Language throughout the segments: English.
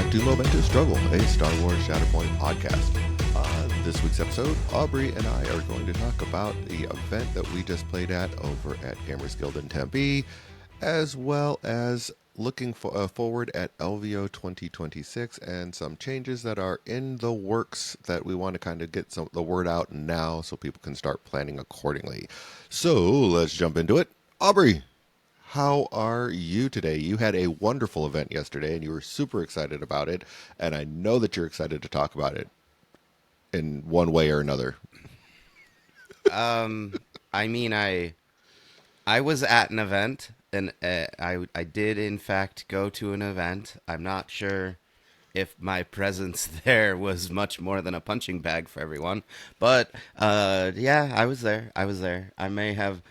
back to Momentous Struggle, a Star Wars Shatterpoint podcast. This week's episode, Aubrey and I are going to talk about the event that we just played at over at Gamers Guild in Tempe, as well as looking forward at LVO 2026 and some changes that are in the works that we want to kind of get the word out now so people can start planning accordingly. So let's jump into it. Aubrey, how are you today? You had a wonderful event yesterday and you were super excited about it, and I know that you're excited to talk about it in one way or another. I was at an event, and I did in fact go to an event. I'm not sure if my presence there was much more than a punching bag for everyone, but yeah, I was there. I may have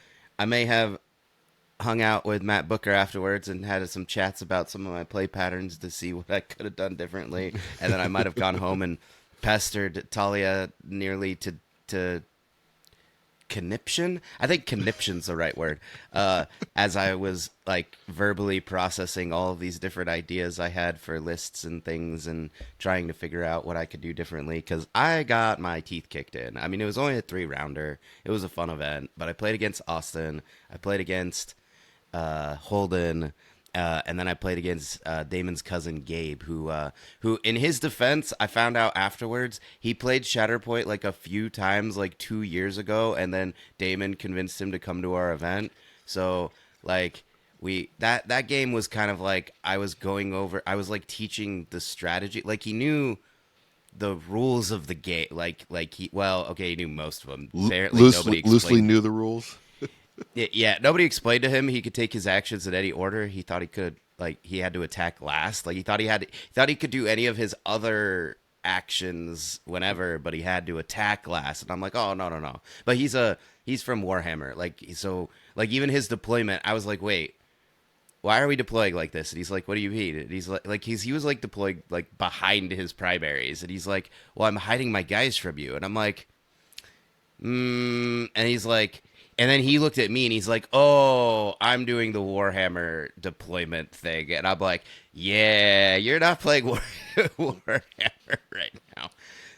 hung out with Matt Booker afterwards and had some chats about some of my play patterns to see what I could have done differently, and then I might have gone home and pestered Talia nearly to conniption. I think conniption's the right word. As I was like verbally processing all of these different ideas I had for lists and things and trying to figure out what I could do differently, because I got my teeth kicked in. I mean, it was only a 3-rounder. It was a fun event, but I played against Austin. I played against Holden. And then I played against Damon's cousin Gabe, who in his defense, I found out afterwards, he played Shatterpoint like a few times, like 2 years ago, and then Damon convinced him to come to our event. So like that game was kind of like I was like teaching the strategy, like he knew the rules of the game, he knew most of them. Loosely knew the rules. Yeah, nobody explained to him he could take his actions in any order. He thought he could, like, he had to attack last. Like, he thought he could do any of his other actions whenever, but he had to attack last. And I'm like, oh, no. But he's from Warhammer. Like, so, like, even his deployment, I was like, wait, why are we deploying like this? And he's like, what do you mean? And he's like he was like deploying like behind his primaries. And he's like, well, I'm hiding my guys from you. And I'm like, and he's like, and then he looked at me and he's like, oh, I'm doing the Warhammer deployment thing. And I'm like, yeah, you're not playing Warhammer right now.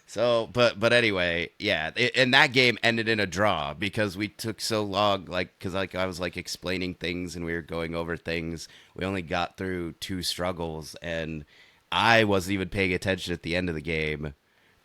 So, but anyway, yeah. And that game ended in a draw because we took so long, like, because like I was like explaining things and we were going over things. We only got through 2 struggles and I wasn't even paying attention at the end of the game.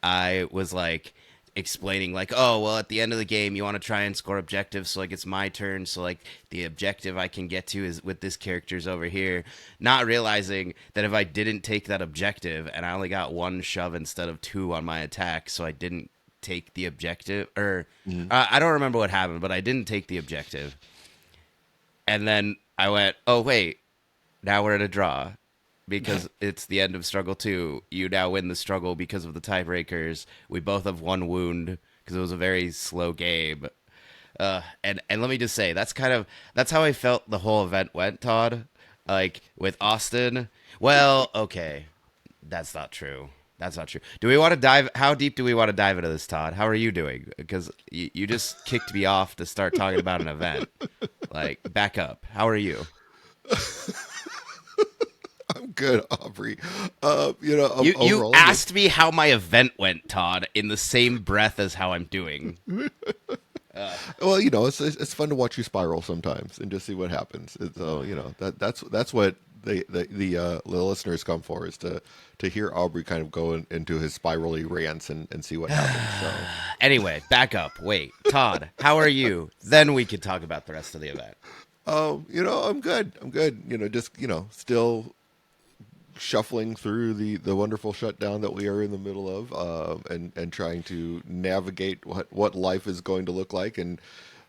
I was like explaining like, oh, well, at the end of the game you want to try and score objectives, so like it's my turn, so like the objective I can get to is with this character's over here, not realizing that if I didn't take that objective and I only got 1 shove instead of 2 on my attack, so I didn't take the objective, or I don't remember what happened, but I didn't take the objective. And then I went, oh wait, now we're at a draw. Because it's the end of Struggle 2. You now win the struggle because of the tiebreakers. We both have 1 wound because it was a very slow game. And let me just say, that's how I felt the whole event went, Todd. Like, with Austin. Well, okay. That's not true. Do we want to dive? How deep do we want to dive into this, Todd? How are you doing? Because you just kicked me off to start talking about an event. Like, back up. How are you? I'm good, Aubrey. You asked me how my event went, Todd, in the same breath as how I'm doing. Well, it's fun to watch you spiral sometimes and just see what happens. So that's what the listeners come for, is to hear Aubrey kind of go into his spirally rants and see what happens. So. Anyway, back up. Wait, Todd, how are you? Then we can talk about the rest of the event. I'm good. Still shuffling through the wonderful shutdown that we are in the middle of, and trying to navigate what life is going to look like, and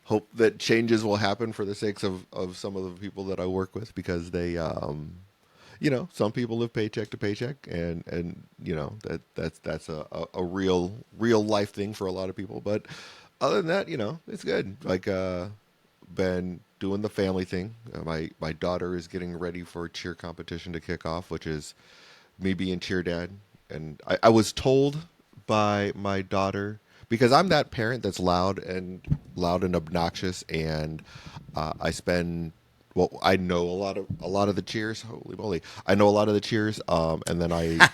hope that changes will happen for the sakes of some of the people that I work with, because they, some people live paycheck to paycheck, and that's a real life thing for a lot of people. But other than that, it's good. Like, been doing the family thing. My daughter is getting ready for a cheer competition to kick off, which is me being cheer dad. And I was told by my daughter, because I'm that parent that's loud and obnoxious, and I spend well, I know a lot of the cheers. Holy moly, I know a lot of the cheers. And then I,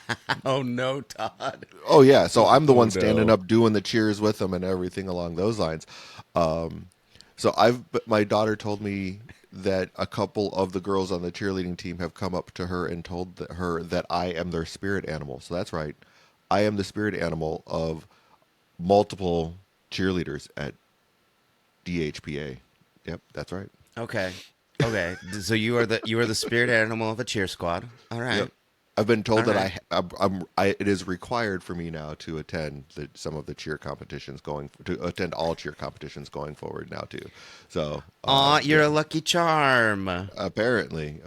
Oh no, Todd. oh yeah, so I'm the Oh one standing no. up doing the cheers with them and everything along those lines. So but my daughter told me that a couple of the girls on the cheerleading team have come up to her and told her that I am their spirit animal. So that's right, I am the spirit animal of multiple cheerleaders at DHPA. Yep, that's right. Okay. Okay. So you are the spirit animal of a cheer squad. All Yep. right. I've been All told that right. it is required for me now to attend some of the cheer competitions to attend all cheer competitions going forward now too. So Aw, you're yeah, a lucky charm. apparently.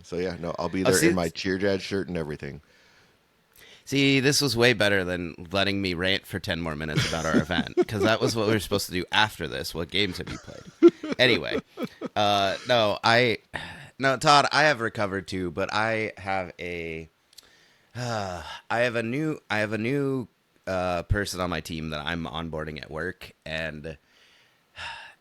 So yeah, no, I'll be Oh, there in see, my cheer dad shirt and everything. see, this was way better than letting me rant for 10 more minutes about our event because that was what we were supposed to do after this. What games have you played? Anyway, no, no, Todd, I have recovered too, but I have a new person on my team that I'm onboarding at work, and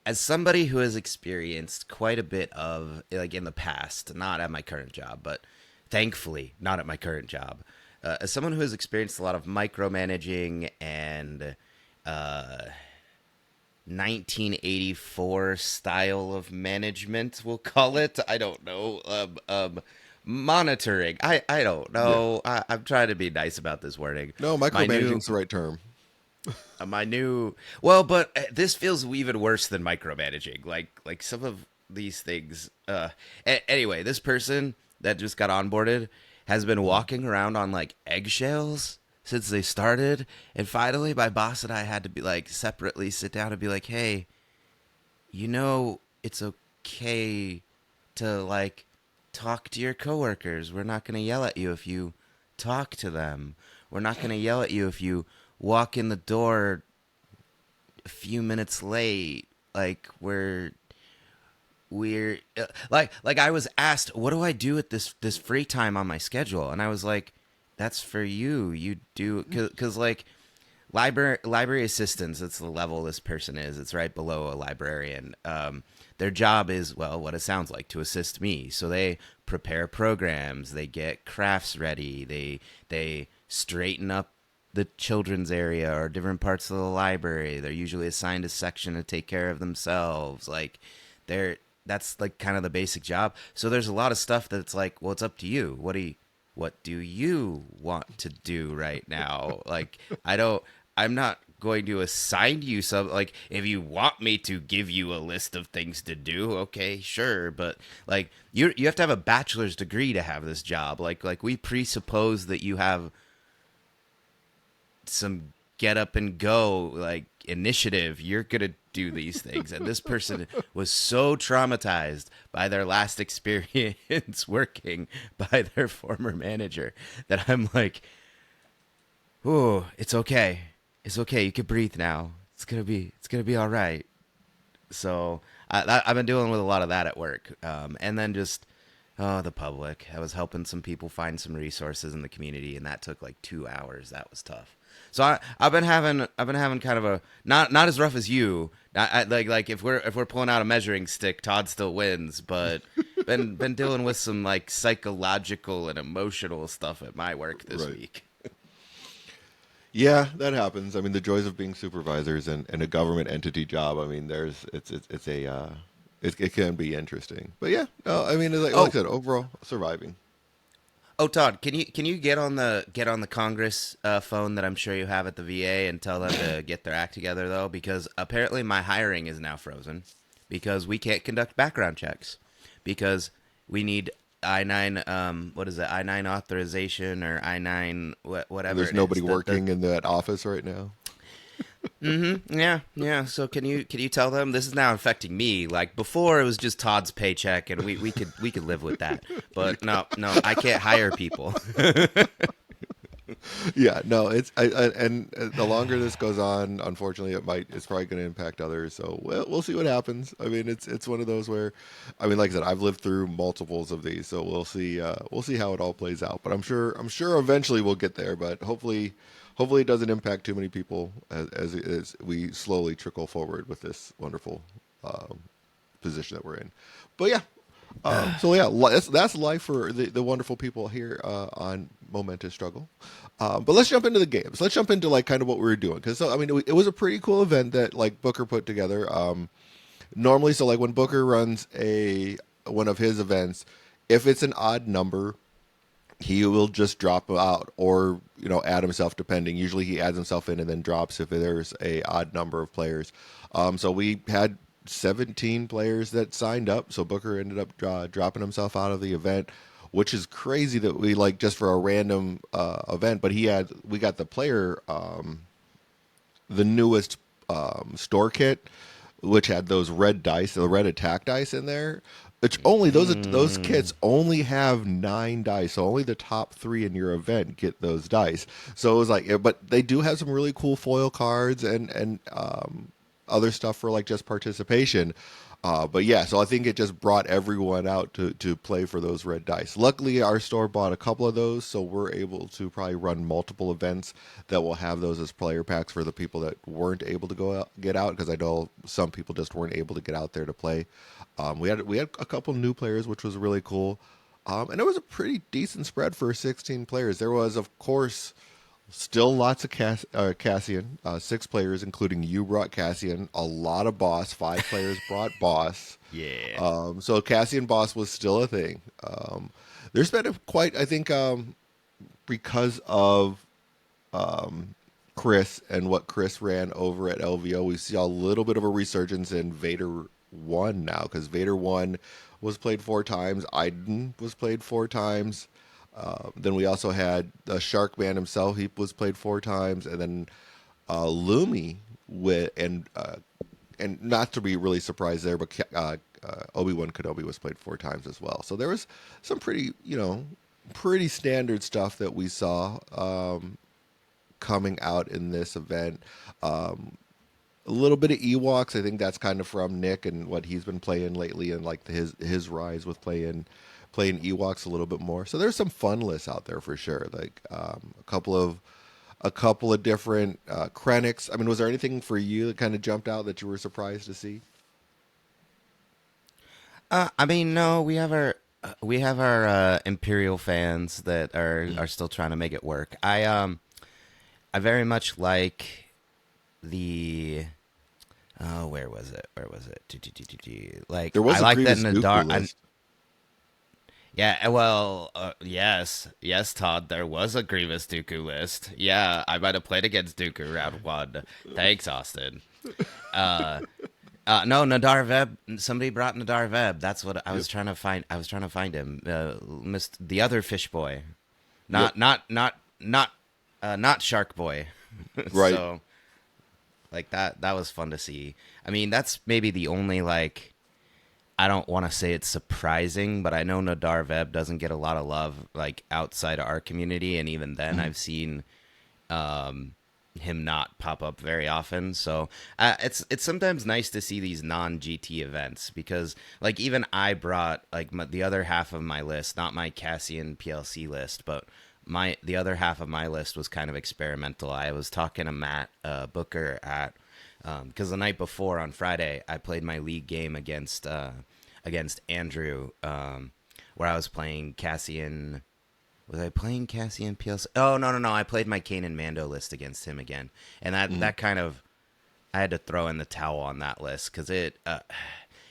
as somebody who has experienced quite a bit of like in the past, not at my current job, but thankfully not at my current job, as someone who has experienced a lot of micromanaging and uh, 1984 style of management, we'll call it. I don't know. Monitoring. I don't Yeah. know. I'm trying to be nice about this wording. No, My new micromanaging's the right term. my new well, but this feels even worse than micromanaging. Like some of these things. Anyway, this person that just got onboarded has been Mhm. walking around on like eggshells since they started, and finally, my boss and I had to be like separately sit down and be like, hey, it's okay to like talk to your coworkers. We're not going to yell at you if you talk to them. We're not going to yell at you if you walk in the door a few minutes late. Like we're like I was asked, what do I do with this free time on my schedule? And I was like, that's for you. You do cuz like library assistants, that's the level this person is. It's right below a librarian. Their job is, well, what it sounds like, to assist me. So they prepare programs, they get crafts ready, they straighten up the children's area or different parts of the library. They're usually assigned a section to take care of themselves. Like they're that's like kind of the basic job. So there's a lot of stuff that's like, well, it's up to you. What do you want to do right now? Like I'm not going to assign you some, like, if you want me to give you a list of things to do, okay, sure, but like you have to have a bachelor's degree to have this job. Like we presuppose that you have some get up and go like initiative. You're gonna do these things, and this person was so traumatized by their last experience working by their former manager that I'm like, oh, it's okay. It's okay. You can breathe now. It's gonna be all right. So I've been dealing with a lot of that at work, and then just the public. I was helping some people find some resources in the community, and that took like 2 hours. That was tough. So I've been having kind of a not as rough as you. Like if we're pulling out a measuring stick, Todd still wins, but been dealing with some like psychological and emotional stuff at my work this Right. week. Yeah, that happens. I mean, the joys of being supervisors and a government entity job. I mean, it's a it can be interesting. But yeah, no, I mean, like Oh, I said, overall surviving. Oh, Todd, can you get on the Congress phone that I'm sure you have at the VA and tell them to get their act together though, because apparently my hiring is now frozen because we can't conduct background checks because we need I-9 what is it, I-9 authorization or I-9 And whatever there's it nobody is. The working in that office right now. Yeah, yeah. So can you tell them this is now affecting me? Like before, it was just Todd's paycheck, and we could live with that. But no, no, I can't hire people. Yeah, no, and the longer this goes on, unfortunately, it's probably going to impact others. So we'll see what happens. I mean, it's one of those where, I mean, like I said, I've lived through multiples of these, so we'll see how it all plays out. But I'm sure eventually we'll get there. But hopefully it doesn't impact too many people as we slowly trickle forward with this wonderful um, position that we're in. But yeah. So yeah, that's life for the wonderful people here on Momentous Struggle. But let's jump into the games. Let's jump into like kind of what we were doing because I mean it was a pretty cool event that like Booker put together. Normally, so like when Booker runs a one of his events, if it's an odd number, he will just drop out or add himself depending. Usually he adds himself in and then drops if there's a odd number of players. So we had 17 players that signed up. So Booker ended up dropping himself out of the event, which is crazy that we like just for a random event. But we got the player the newest store kit, which had those red dice, the red attack dice in there. It's only those kits only have 9 dice, so only the top 3 in your event get those dice. So it was like, but they do have some really cool foil cards and other stuff for like just participation. But yeah, so I think it just brought everyone out to play for those red dice. Luckily, our store bought a couple of those, so we're able to probably run multiple events that will have those as player packs for the people that weren't able to get out, because I know some people just weren't able to get out there to play. We had a couple new players, which was really cool, and it was a pretty decent spread for 16 players. There was, of course, still lots of Cassian. 6 players, including you, brought Cassian. A lot of Boss. 5 players brought Boss. Yeah. So Cassian Boss was still a thing. There's been I think, because of Chris and what Chris ran over at LVO, we see a little bit of a resurgence in Vader 1 now, because Vader 1 was played 4 times. Aiden was played 4 times. Then we also had Shark Man himself. He was played 4 times, and then Lumi and not to be really surprised there, but Obi-Wan Kenobi was played 4 times as well. So there was some pretty standard stuff that we saw coming out in this event. A little bit of Ewoks. I think that's kind of from Nick and what he's been playing lately, and like his rise with playing Ewoks a little bit more. So there's some fun lists out there for sure. Like a couple of different Krennics. I mean, was there anything for you that kind of jumped out that you were surprised to see? I mean, no, we have our Imperial fans that are still trying to make it work. I very much like the. Oh, where was it? Where was it? Like There was I a like that previous in the Dooku dark. list. Yeah, well, yes, Todd. There was a Grievous Dooku list. Yeah, I might have played against Dooku round 1. Thanks, Austin. Uh, no, Nadar Veb. Somebody brought Nadar Veb. That's what I Yep. was trying to find. I was trying to find him. Missed the other fish boy, Yep. not Shark Boy. Right. So, like that was fun to see. I mean, that's maybe the only like. I don't want to say it's surprising, but I know Nadar Veb doesn't get a lot of love like outside of our community, and even then, I've seen him not pop up very often. So it's sometimes nice to see these non GT events, because like even I brought like the other half of my list, not my Cassian PLC list, but the other half of my list was kind of experimental. I was talking to Matt Booker at because the night before on Friday I played my league game against Andrew, where I was playing Cassian. Was I playing Cassian PLC? Oh no! I played my Kanan Mando list against him again, and that kind of I had to throw in the towel on that list because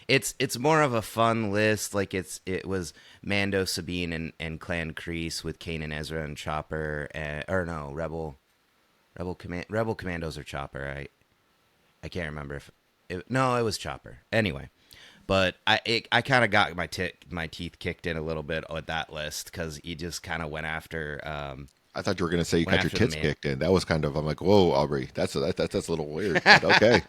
it's more of a fun list. Like it was Mando, Sabine, and Clan Kreese with Kanan, Ezra, and Chopper, or no Rebel Commandos or Chopper. I can't remember if no, it was Chopper. Anyway, but I kind of got my teeth kicked in a little bit with that list because he just kind of went after I thought you were going to say you went got your after the tits man. kicked in. That was kind of, I'm like, whoa, Aubrey, that's a little weird. But okay.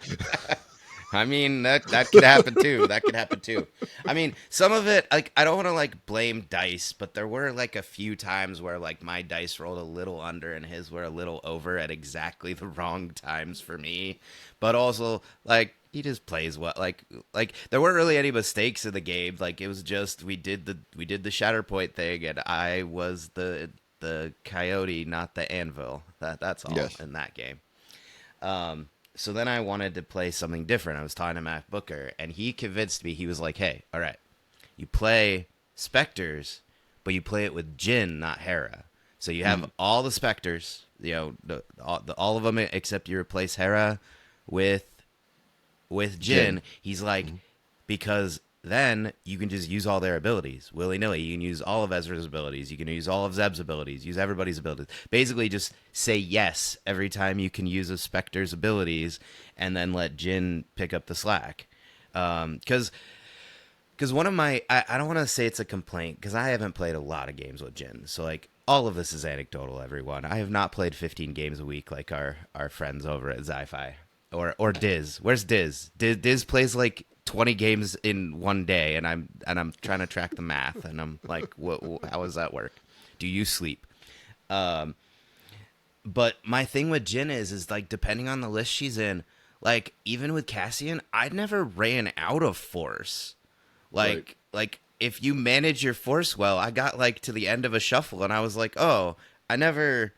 I mean that could happen too. That could happen too. I mean, some of it like I don't want to like blame dice, but there were like a few times where like my dice rolled a little under and his were a little over at exactly the wrong times for me. But also like he just plays well. Like there weren't really any mistakes in the game. Like it was just we did the Shatterpoint thing, and I was the coyote, not the anvil. That's all Yes. in that game. So then I wanted to play something different. I was talking to Matt Booker, and he convinced me. He was like, "Hey, all right, you play specters, but you play it with Jin, not Hera. So you have all the specters, all of them except you replace Hera with Jin. Jin. He's like, because then you can just use all their abilities willy nilly. You can use all of Ezra's abilities. You can use all of Zeb's abilities. Use everybody's abilities. Basically, just say yes every time you can use a Spectre's abilities, and then let Jin pick up the slack. Because one of my I don't want to say it's a complaint because I haven't played a lot of games with Jin. So like all of this is anecdotal, everyone. I have not played 15 games a week like our friends over at Zi-Fi or Diz. Where's Diz? Diz plays like 20 games in one day, and I'm trying to track the math, and I'm like, how does that work? Do you sleep? But my thing with Jin is like depending on the list she's in, like even with Cassian, I never ran out of force. Like if you manage your force well, I got like to the end of a shuffle and I was like, oh, I never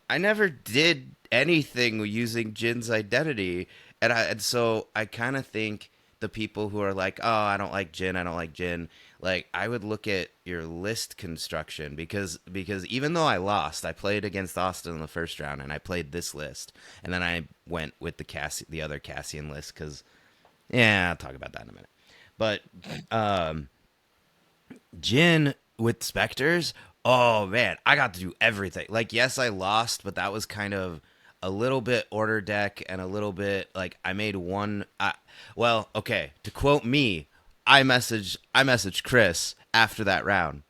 did anything using Jin's identity, and so I kind of think the people who are like, oh, I don't like Jin, like I would look at your list construction because even though I lost, I played against Austin in the first round and I played this list, and then I went with the other Cassian list because yeah, I'll talk about that in a minute, but Jin with Spectres, oh man, I got to do everything. Like, yes, I lost, but that was kind of a little bit order deck and a little bit like I made one. Well, okay, to quote me, I messaged Chris after that round.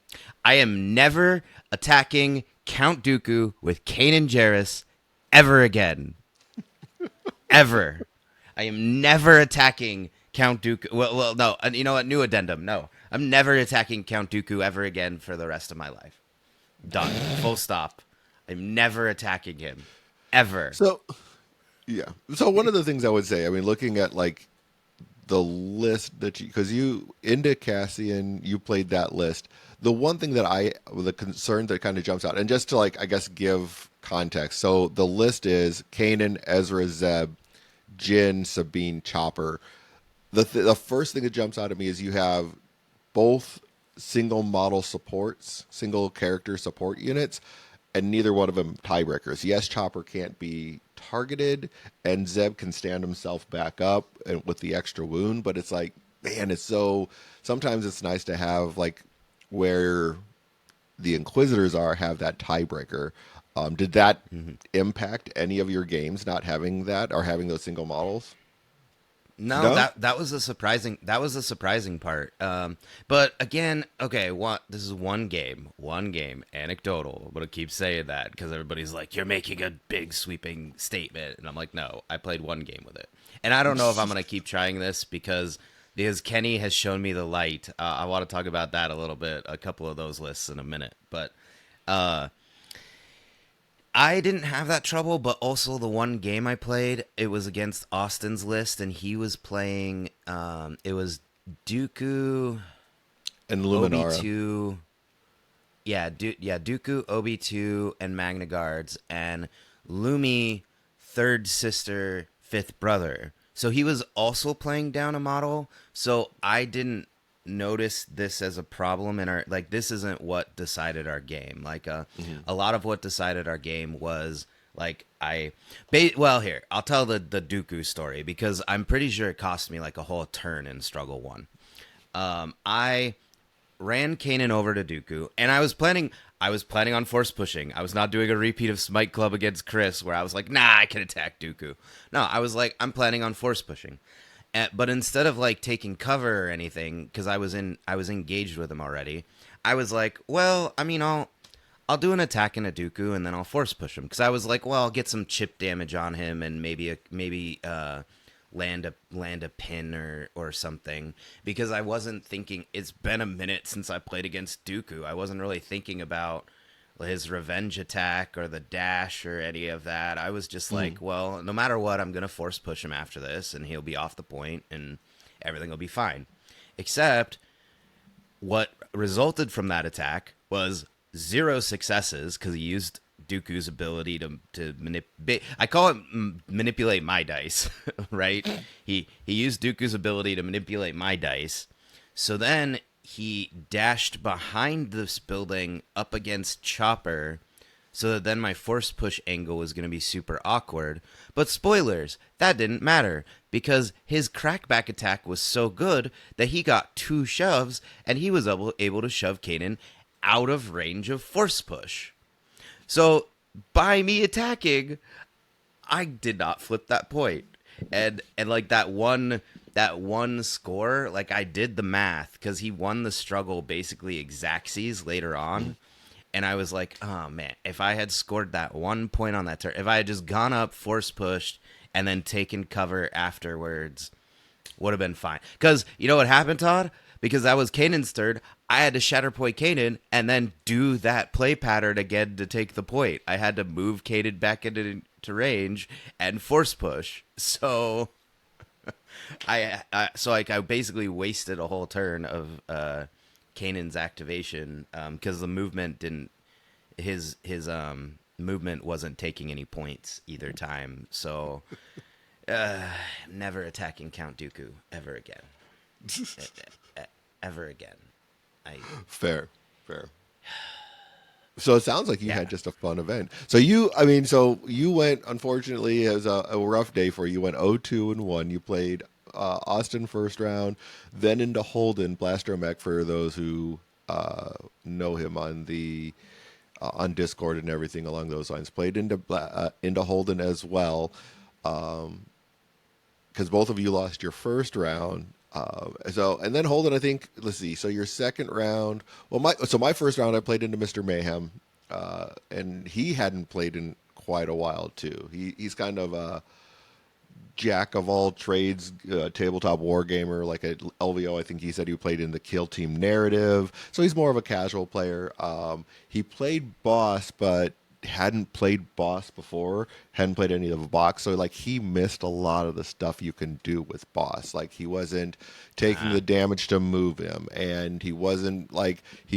I am never attacking Count Dooku with Kanan Jarrus ever again. Ever. I am never attacking Count Dooku. Well, no. You know what? New addendum. No, I'm never attacking Count Dooku ever again for the rest of my life. Done. Full stop. I'm never attacking him. Ever. So yeah. So one of the things I would say, I mean, looking at like the list that because you into Cassian, you played that list. The one thing that the concern that kind of jumps out, and just to like I guess give context. So the list is Kanan, Ezra, Zeb, Jin, Sabine, Chopper. The first thing that jumps out at me is you have both single model supports, single character support units, and neither one of them tiebreakers. Yes, Chopper can't be targeted, and Zeb can stand himself back up and with the extra wound, but it's like, man, it's so. Sometimes it's nice to have like where the Inquisitors have that tiebreaker. Did that impact any of your games not having that or having those single models? No, No. that was a surprising part. But again, okay, this is one game, anecdotal. I'm gonna keep saying that because everybody's like, "You're making a big sweeping statement," and I'm like, "No, I played one game with it," and I don't know if I'm gonna keep trying this because Kenny has shown me the light. I want to talk about that a little bit, a couple of those lists in a minute, but. I didn't have that trouble, but also the one game I played, it was against Austin's list, and he was playing. It was Dooku, And Obi Luminara. 2, Dooku, Obi 2, and Magna Guards, and Lumi, third sister, fifth brother. So he was also playing down a model. So I didn't notice this as a problem in our like this isn't what decided our game. Like a lot of what decided our game was like well, here I'll tell the Dooku story because I'm pretty sure it cost me like a whole turn in Struggle 1. I ran Kanan over to Dooku, and I was planning on force pushing. I was not doing a repeat of Smite Club against Chris where I was like, nah, I can attack Dooku. No, I was like, I'm planning on force pushing. But instead of like taking cover or anything, because I was engaged with him already, I was like, well, I mean, I'll do an attack in a Dooku and then I'll force push him because I was like, well, I'll get some chip damage on him and maybe land a pin or something because I wasn't thinking. It's been a minute since I played against Dooku. I wasn't really thinking about his revenge attack or the dash or any of that. I was just like, well, no matter what, I'm going to force push him after this and he'll be off the point and everything will be fine. Except what resulted from that attack was 0 successes because he used Dooku's ability to manipulate. I call it manipulate my dice, right? He used Dooku's ability to manipulate my dice. So then he dashed behind this building up against Chopper, so that then my force push angle was going to be super awkward. But spoilers, that didn't matter because his crackback attack was so good that he got 2 shoves and he was able to shove Kanan out of range of force push. So by me attacking, I did not flip that point. And like that one score, like I did the math because he won the struggle basically exactsies later on. And I was like, oh man, if I had scored that 1 point on that turn, if I had just gone up, force pushed, and then taken cover afterwards, would have been fine. Because you know what happened, Todd? Because that was Kanan's turn, I had to Shatterpoint Kanan and then do that play pattern again to take the point. I had to move Kanan back into range and force push. So I basically wasted a whole turn of Kanan's activation because the movement didn't his movement wasn't taking any points either time. So never attacking Count Dooku ever again. Ever again. I Fair, fair. So it sounds like you yeah. had just a fun event. So you went. Unfortunately, it was a rough day for you. You went 0-2-1. You played Austin first round, then into Holden Blastromech for those who know him on Discord and everything along those lines. Played into Holden as well, because both of you lost your first round. And then Holden, I think. Let's see. So your second round. Well, my first round, I played into Mr. Mayhem, and he hadn't played in quite a while too. He's kind of a jack of all trades, tabletop war gamer. Like at LVO, I think he said he played in the Kill Team narrative. So he's more of a casual player. He played boss, but hadn't played boss before, hadn't played any of the box, so like he missed a lot of the stuff you can do with boss. Like he wasn't taking the damage to move him, and he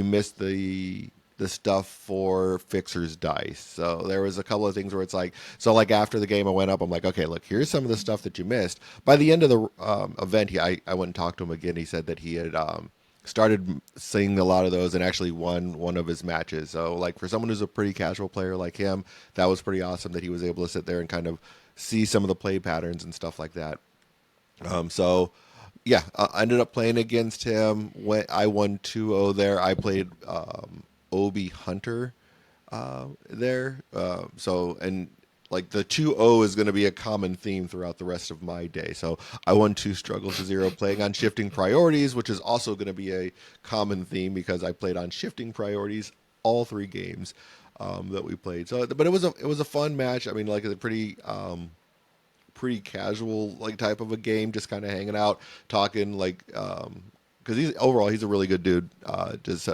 missed the stuff for fixer's dice. So there was a couple of things where it's like, so like after the game I went up, I'm like, okay, look, here's some of the stuff that you missed. By the end of the event, I went and talked to him again. He said that he had started seeing a lot of those and actually won one of his matches. So like for someone who's a pretty casual player like him, that was pretty awesome that he was able to sit there and kind of see some of the play patterns and stuff like that. So yeah, I ended up playing against him. I won 2-0 there. I played Obi Hunter there. And like the 2-0 is going to be a common theme throughout the rest of my day. So I won 2 struggles to 0 playing on shifting priorities, which is also going to be a common theme because I played on shifting priorities all 3 games that we played. So, but it was a fun match. I mean, like a pretty casual like type of a game, just kind of hanging out, talking like. Because he's a really good dude. Just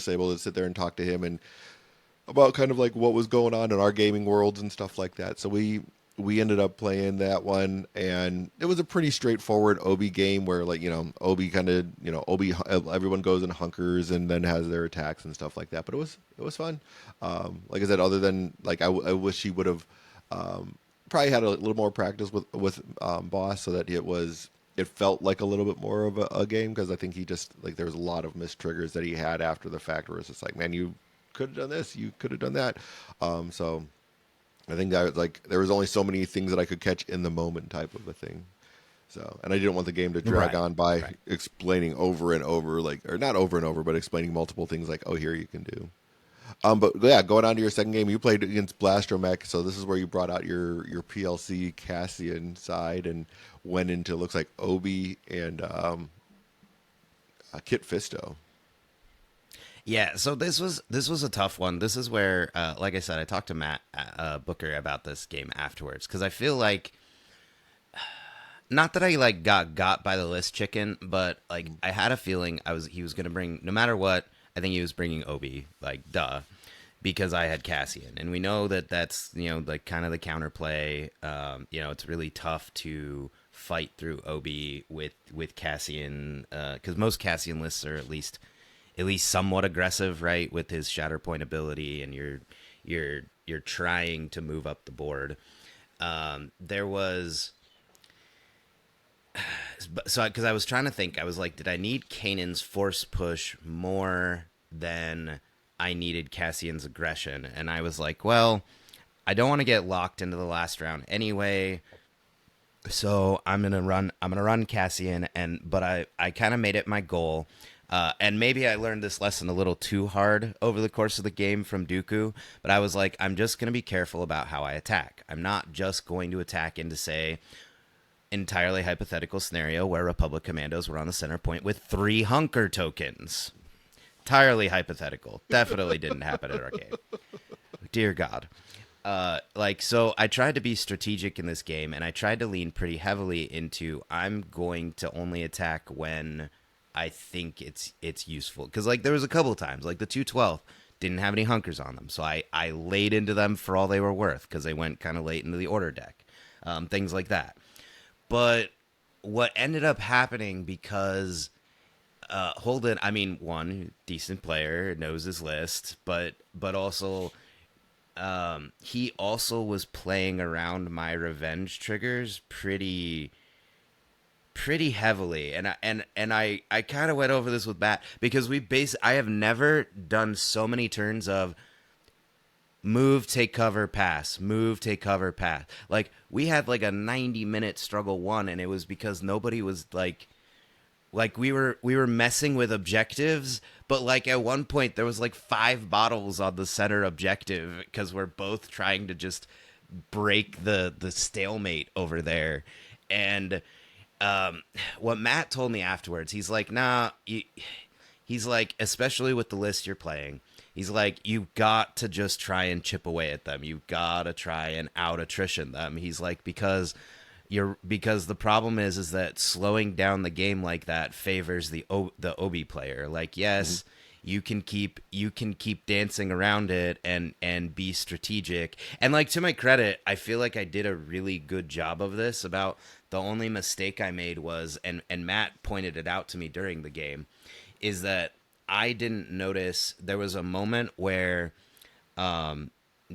able to sit there and talk to him and about kind of like what was going on in our gaming worlds and stuff like that. So we ended up playing that one, and it was a pretty straightforward Obi game where like Obi kind of everyone goes in hunkers and then has their attacks and stuff like that. But it was fun. Like I said, other than like I wish he would have probably had a little more practice with boss so that it felt like a little bit more of a game, because I think he just like there was a lot of missed triggers that he had after the fact where it's just like, man, you could have done this, you could have done that. So I think that like there was only so many things that I could catch in the moment type of a thing. So, and I didn't want the game to drag on by explaining over and over, like, or not over and over, but explaining multiple things like, oh, here you can do. But yeah, going on to your second game, you played against Blastromech, so this is where you brought out your PLC Cassian side and went into looks like Obi and Kit Fisto. Yeah, so this was a tough one. This is where, like I said, I talked to Matt Booker about this game afterwards because I feel like, not that I like got by the list chicken, but like I had a feeling he was gonna bring, no matter what. I think he was bringing Obi, like duh, because I had Cassian, and we know that that's like kind of the counterplay. It's really tough to fight through Obi with Cassian because most Cassian lists are at least somewhat aggressive, right, with his Shatterpoint ability, and you're trying to move up the board. so because I was trying to think, I was like, did I need Kanan's force push more than I needed Cassian's aggression? And I was like, well, I don't want to get locked into the last round anyway. So I'm gonna run Cassian, but I kind of made it my goal. And maybe I learned this lesson a little too hard over the course of the game from Dooku, but I was like, I'm just going to be careful about how I attack. I'm not just going to attack into, say, entirely hypothetical scenario where Republic commandos were on the center point with 3 hunker tokens. Entirely hypothetical. Definitely didn't happen in our game. Dear God. So I tried to be strategic in this game, and I tried to lean pretty heavily into I'm going to only attack when I think it's useful. Because, like, there was a couple of times, like the 212 didn't have any hunkers on them, so I laid into them for all they were worth because they went kind of late into the order deck. Things like that. But what ended up happening because Holden, I mean, one, decent player, knows his list, but also he also was playing around my revenge triggers pretty heavily, and I kind of went over this with Matt because I have never done so many turns of move, take cover, pass, move, take cover, pass. Like, we had like a 90-minute struggle one, and it was because nobody was like we were messing with objectives, but like at one point there was like 5 bottles on the center objective because we're both trying to just break the stalemate over there. And what Matt told me afterwards, he's like, nah, he's like, especially with the list you're playing, he's like, you've got to just try and chip away at them. You've got to try and out attrition them. He's like, because the problem is that slowing down the game like that favors the OB player. Like, yes, you can keep dancing around it and be strategic. And, like, to my credit, I feel like I did a really good job of this. About the only mistake I made was, and Matt pointed it out to me during the game, is that I didn't notice there was a moment where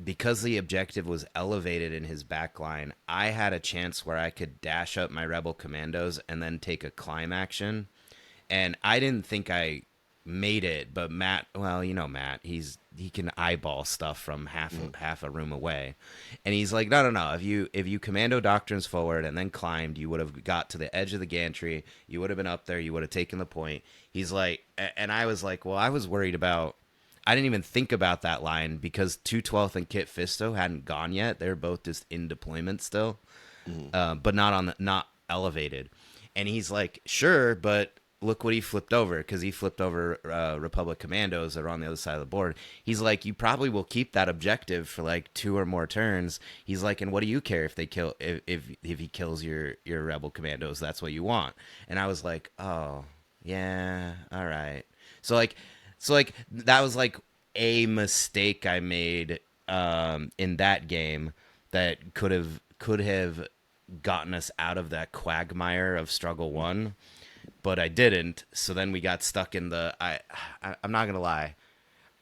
because the objective was elevated in his backline, I had a chance where I could dash up my rebel commandos and then take a climb action. And I didn't think I made it, but Matt, well, you know Matt, he can eyeball stuff from half a room away. And he's like, no. If you commando doctrines forward and then climbed, you would have got to the edge of the gantry. You would have been up there. You would have taken the point. He's like, and I was like, well, I was worried about. I didn't even think about that line because 212th and Kit Fisto hadn't gone yet. They were both just in deployment still, but not elevated. And he's like, sure, but look what he flipped over, because he flipped over Republic commandos that are on the other side of the board. He's like, you probably will keep that objective for like 2 or more turns. He's like, and what do you care if they kill if he kills your rebel commandos? That's what you want. And I was like, oh yeah, all right. So that was like a mistake I made in that game that could have gotten us out of that quagmire of struggle one, but I didn't. So then we got stuck in the I'm not gonna lie,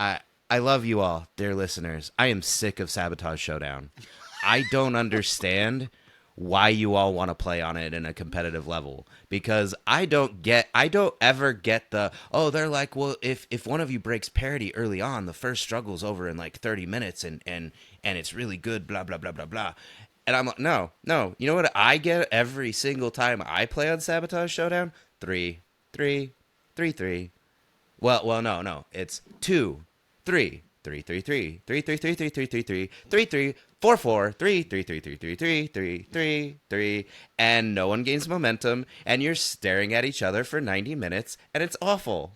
I love you all, dear listeners. I am sick of Sabotage Showdown. I don't understand why you all want to play on it in a competitive level, because I don't ever get they're like, well, if one of you breaks parity early on, the first struggle's over in like 30 minutes and it's really good, blah blah blah blah blah. And I'm like, no, you know what I get every single time I play on Sabotage Showdown? 3 3 3 3. Well, no, it's 2 3 3 3 3 3 3 3 3 3 3 3 3 3 4 4 3 3 3 3 3 3 3 3 3, and no one gains momentum, and you're staring at each other for 90 minutes, and it's awful.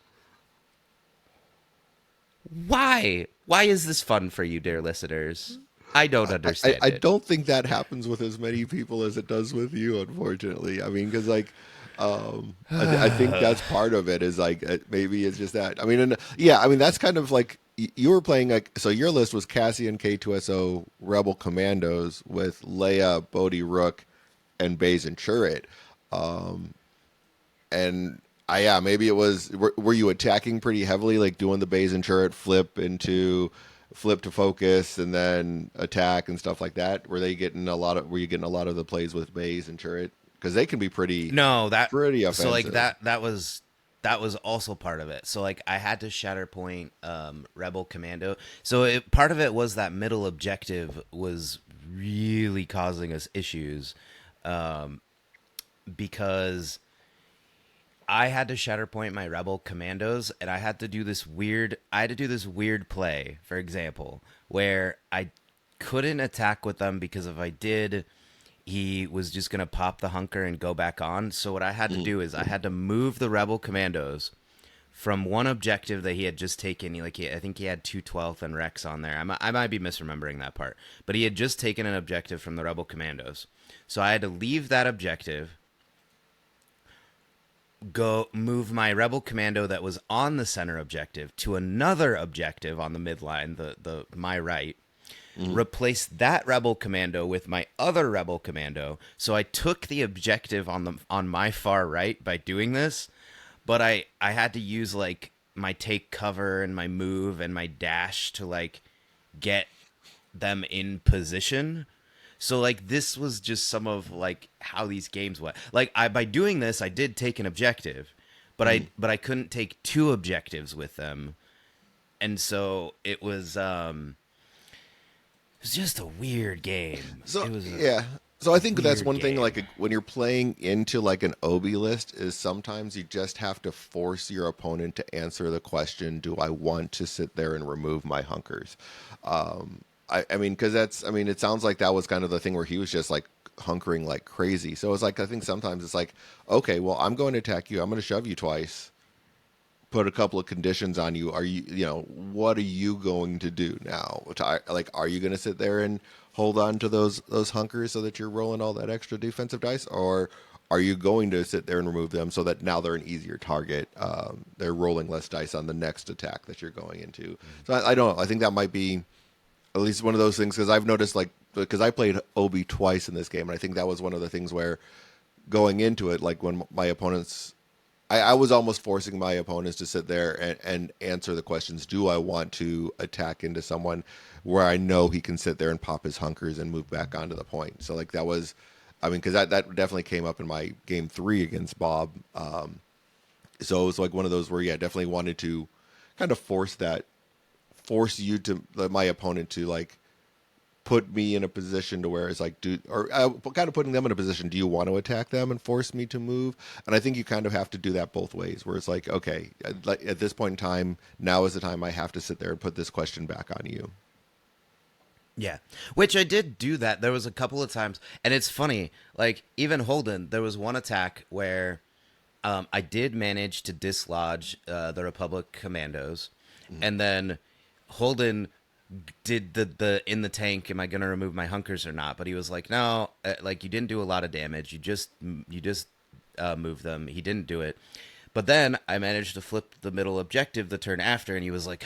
Why is this fun for you, dear listeners? I don't understand I it. don't think that happens with as many people as it does with you, unfortunately. I mean, because like, I think that's part of it. Is like maybe it's just that. I mean, and yeah, I mean that's kind of like you were playing like, so your list was Cassian, K2SO, Rebel Commandos with Leia, Bodhi Rook, and Baze and Chirrut. And yeah, maybe it was. Were you attacking pretty heavily, like doing the Baze and Chirrut flip to focus and then attack and stuff like that? Were you getting a lot of the plays with Baze and Chirrut? because they can be No, that pretty so like offensive. that was also part of it. So like I had to Shatterpoint Rebel Commando. So part of it was that middle objective was really causing us issues because I had to Shatterpoint my Rebel Commandos, and I had to do this weird play, for example, where I couldn't attack with them because if I did, he was just gonna pop the hunker and go back on. So what I had to Mhm. do is I had to move the Rebel Commandos from one objective that he had just taken. I think he had 212th and Rex on there. I might be misremembering that part, but he had just taken an objective from the Rebel Commandos. So I had to leave that objective, go move my rebel commando that was on the center objective to another objective on the midline, the my right, Mhm. replace that rebel commando with my other rebel commando. So I took the objective on my far right by doing this, but I had to use like my take cover and my move and my dash to like get them in position. So like this was just some of like how these games went. Like I by doing this I did take an objective, but Mhm. I couldn't take two objectives with them. And so it was just a weird game. So It was a yeah, so I think that's weird one thing. game. Like when you're playing into like an Obi list, is sometimes you just have to force your opponent to answer the question: Do I want to sit there and remove my hunkers? I mean, because I mean, it sounds like that was kind of the thing where he was just like hunkering like crazy. So it's like I think sometimes it's like, okay, well, I'm going to attack you. I'm going to shove you twice, put a couple of conditions on you. Are you, what are you going to do now? Like, are you going to sit there and hold on to those hunkers so that you're rolling all that extra defensive dice, or are you going to sit there and remove them so that now they're an easier target? They're rolling less dice on the next attack that you're going into. So I don't know. I think that might be at least one of those things because I've noticed like because I played Obi twice in this game, and I think that was one of the things where going into it, like when my opponents I was almost forcing my opponents to sit there and answer the questions. Do I want to attack into someone where I know he can sit there and pop his hunkers and move back onto the point? So like that was, I mean, because that definitely came up in my game 3 against Bob. So it was like one of those where yeah, definitely wanted to kind of force you to my opponent to like put me in a position to where it's like, kind of putting them in a position, do you want to attack them and force me to move? And I think you kind of have to do that both ways, where it's like, okay, at this point in time, now is the time I have to sit there and put this question back on you. Yeah, which I did do that. There was a couple of times, and it's funny. Like even Holden, there was one attack where I did manage to dislodge the Republic commandos, Mm-hmm. and then Holden did the in the tank. Am I going to remove my hunkers or not? But he was like, no, like you didn't do a lot of damage. You just moved them. He didn't do it. But then I managed to flip the middle objective the turn after, and he was like,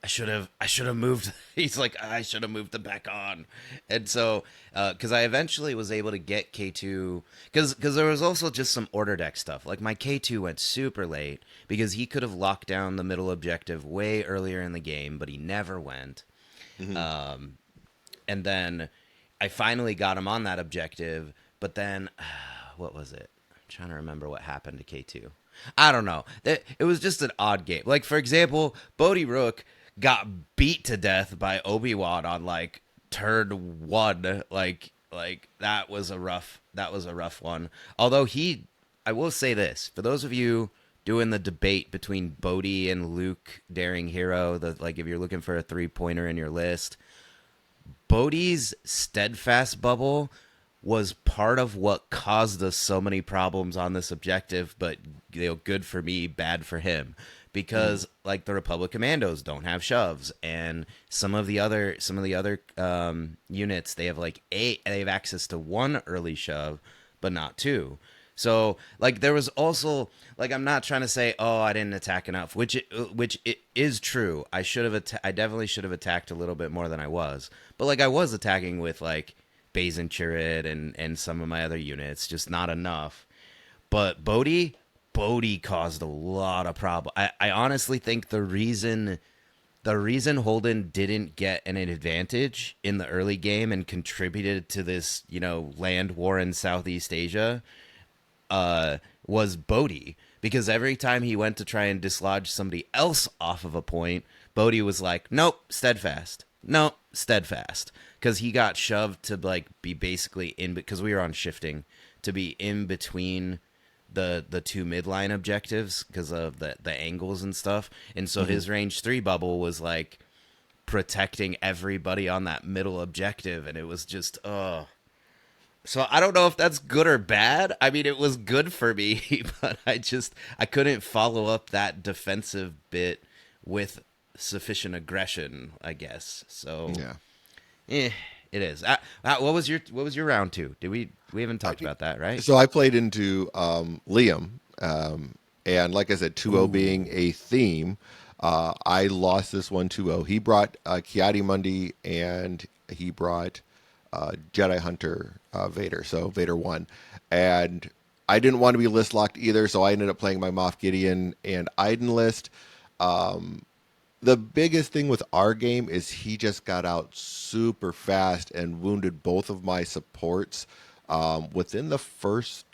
I should have moved. He's like, I should have moved them back on. And so, because I eventually was able to get K2, because there was also just some order deck stuff. Like my K2 went super late because he could have locked down the middle objective way earlier in the game, but he never went. Mm-hmm. And then I finally got him on that objective, but then what was it? I'm trying to remember what happened to K2. I don't know. It was just an odd game. Like for example, Bodhi Rook got beat to death by Obi-Wan on like turn 1. Like that was a rough one. Although I will say this, for those of you doing the debate between Bodhi and Luke Daring Hero, like if you're looking for a 3-pointer in your list, Bodhi's steadfast bubble was part of what caused us so many problems on this objective, but good for me, bad for him. Mm-hmm. Because like the Republic Commandos don't have shoves, and some of the other units they have access to one early shove, but not two. So like there was also like I'm not trying to say I didn't attack enough, which it is true. I definitely should have attacked a little bit more than I was, but like I was attacking with like Bazin Chirrut and some of my other units, just not enough. But Bodhi caused a lot of problem. I honestly think the reason the reason Holden didn't get an advantage in the early game and contributed to this, land war in Southeast Asia, was Bodhi. Because every time he went to try and dislodge somebody else off of a point, Bodhi was like, "Nope, steadfast. Nope, steadfast." Because he got shoved to like be basically in, because we were on shifting, to be in between the two midline objectives because of the angles and stuff. And so Hmm. his range 3 bubble was like protecting everybody on that middle objective, and it was just so I don't know if that's good or bad. I mean, it was good for me, but I couldn't follow up that defensive bit with sufficient aggression, I guess. So, Yeah. eh, it is. What was your round 2? Did we haven't talked about that, right? So I played into Liam, and like I said, 2-0 being Ooh. a theme, I lost this one 2-0. He brought Kiadi Mundi, and he brought Jedi Hunter Vader, so Vader won. And I didn't want to be list locked either, so I ended up playing my Moff Gideon and Iden list. The biggest thing with our game is he just got out super fast and wounded both of my supports within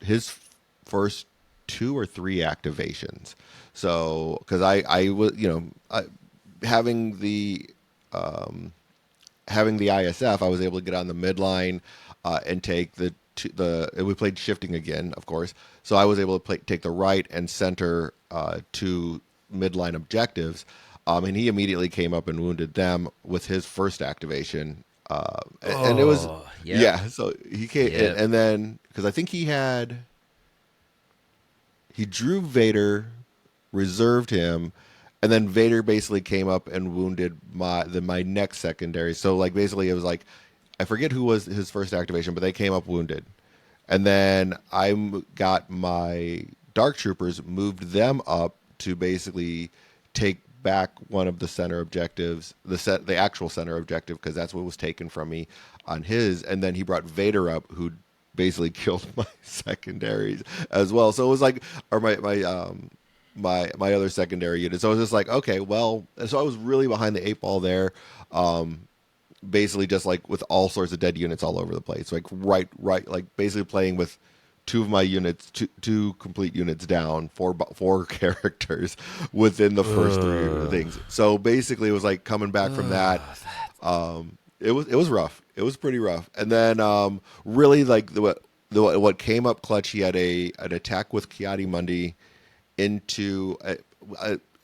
his first 2 or 3 activations. So because I was having the having the ISF, I was able to get on the midline and take we played shifting again, of course. So I was able to take the right and center 2 midline objectives, and he immediately came up and wounded them with his first activation. And it was Oh, yep, yeah. So he came, yep. and then because I think he drew Vader, reserved him, and then Vader basically came up and wounded my next secondary. So like basically it was like I forget who was his first activation, but they came up wounded, and then got my Dark Troopers, moved them up to basically take back one of the center objectives, the actual center objective, because that's what was taken from me on his, and then he brought Vader up, who basically killed my secondaries as well. So it was like, or my other secondary unit. So I was just like, okay, well, and so I was really behind the 8 ball there. Basically just like with all sorts of dead units all over the place, like right, like basically playing with 2 of my units, two complete units down, four characters within the first 3 things. So basically, it was like coming back from that. Ugh, that, It was rough. It was pretty rough. And then really like what came up clutch. He had an attack with Kiadi Mundi into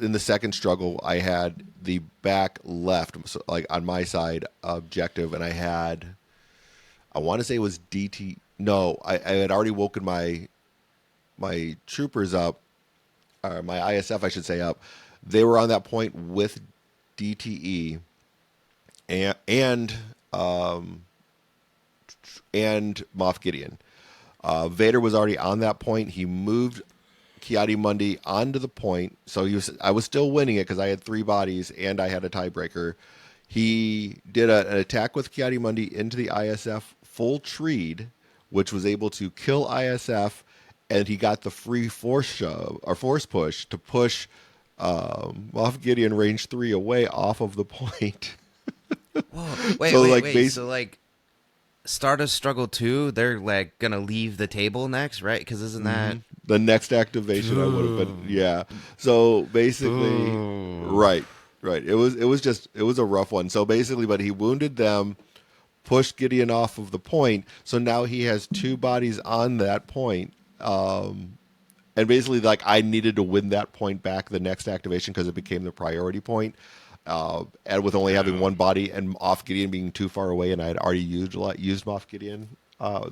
in the second struggle. I had the back left, so like on my side objective, and I want to say it was DT. No, I had already woken my troopers up, or my ISF, I should say, up. They were on that point with DTE and and Moff Gideon. Vader was already on that point. He moved Kiadi Mundi onto the point, so I was still winning it because I had 3 bodies and I had a tiebreaker. He did an attack with Kiadi Mundi into the ISF full treed, which was able to kill ISF, and he got the free force shove or force push to push Moff Gideon range 3 away off of the point. whoa, wait, So wait, like wait. base So like, Stardust Struggle 2, they're like gonna leave the table next, right? Because isn't that the next activation I would have been, Boo. yeah. So basically, Boo. right. It was a rough one. So basically, but he wounded them, pushed Gideon off of the point. So now he has 2 bodies on that point. And basically, like I needed to win that point back the next activation because it became the priority point. And with only having Oh. 1 body and Moff Gideon being too far away, and I had already used Moff Gideon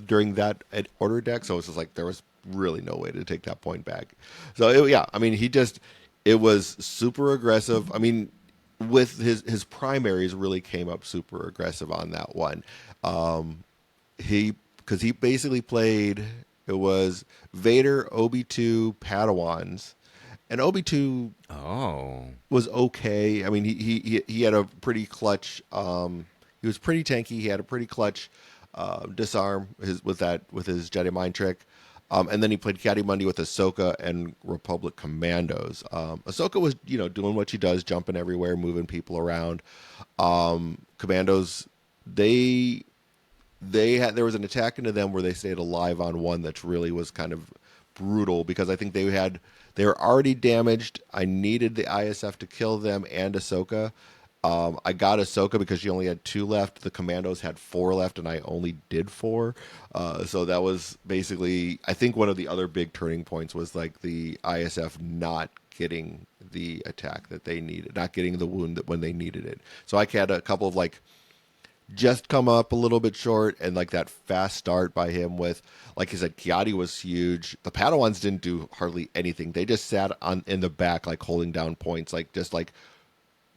during that order deck, so it's just like there was really no way to take that point back. So yeah, I mean, it was super aggressive. I mean, with his primaries really came up super aggressive on that one. He because he basically played, it was Vader, Obi-2, Padawans, and Obi-2 Oh. was okay. I mean, he had a pretty clutch. He was pretty tanky. He had a pretty clutch disarm with his Jedi mind trick. And then he played Kiadi with Ahsoka and Republic Commandos. Ahsoka was, doing what she does, jumping everywhere, moving people around. Commandos, they there was an attack into them where they stayed alive on one that really was kind of brutal because I think they were already damaged. I needed the ISF to kill them and Ahsoka. I got Ahsoka because she only had two left. The Commandos had four left, and I only did four. So that was basically, I think, one of the other big turning points was like the ISF not getting the attack that they needed, not getting the wound that when they needed it. So I had a couple of like just come up a little bit short, and like that fast start by him with, like he said, Kiadi was huge. The Padawans didn't do hardly anything. They just sat on in the back, like holding down points, like just like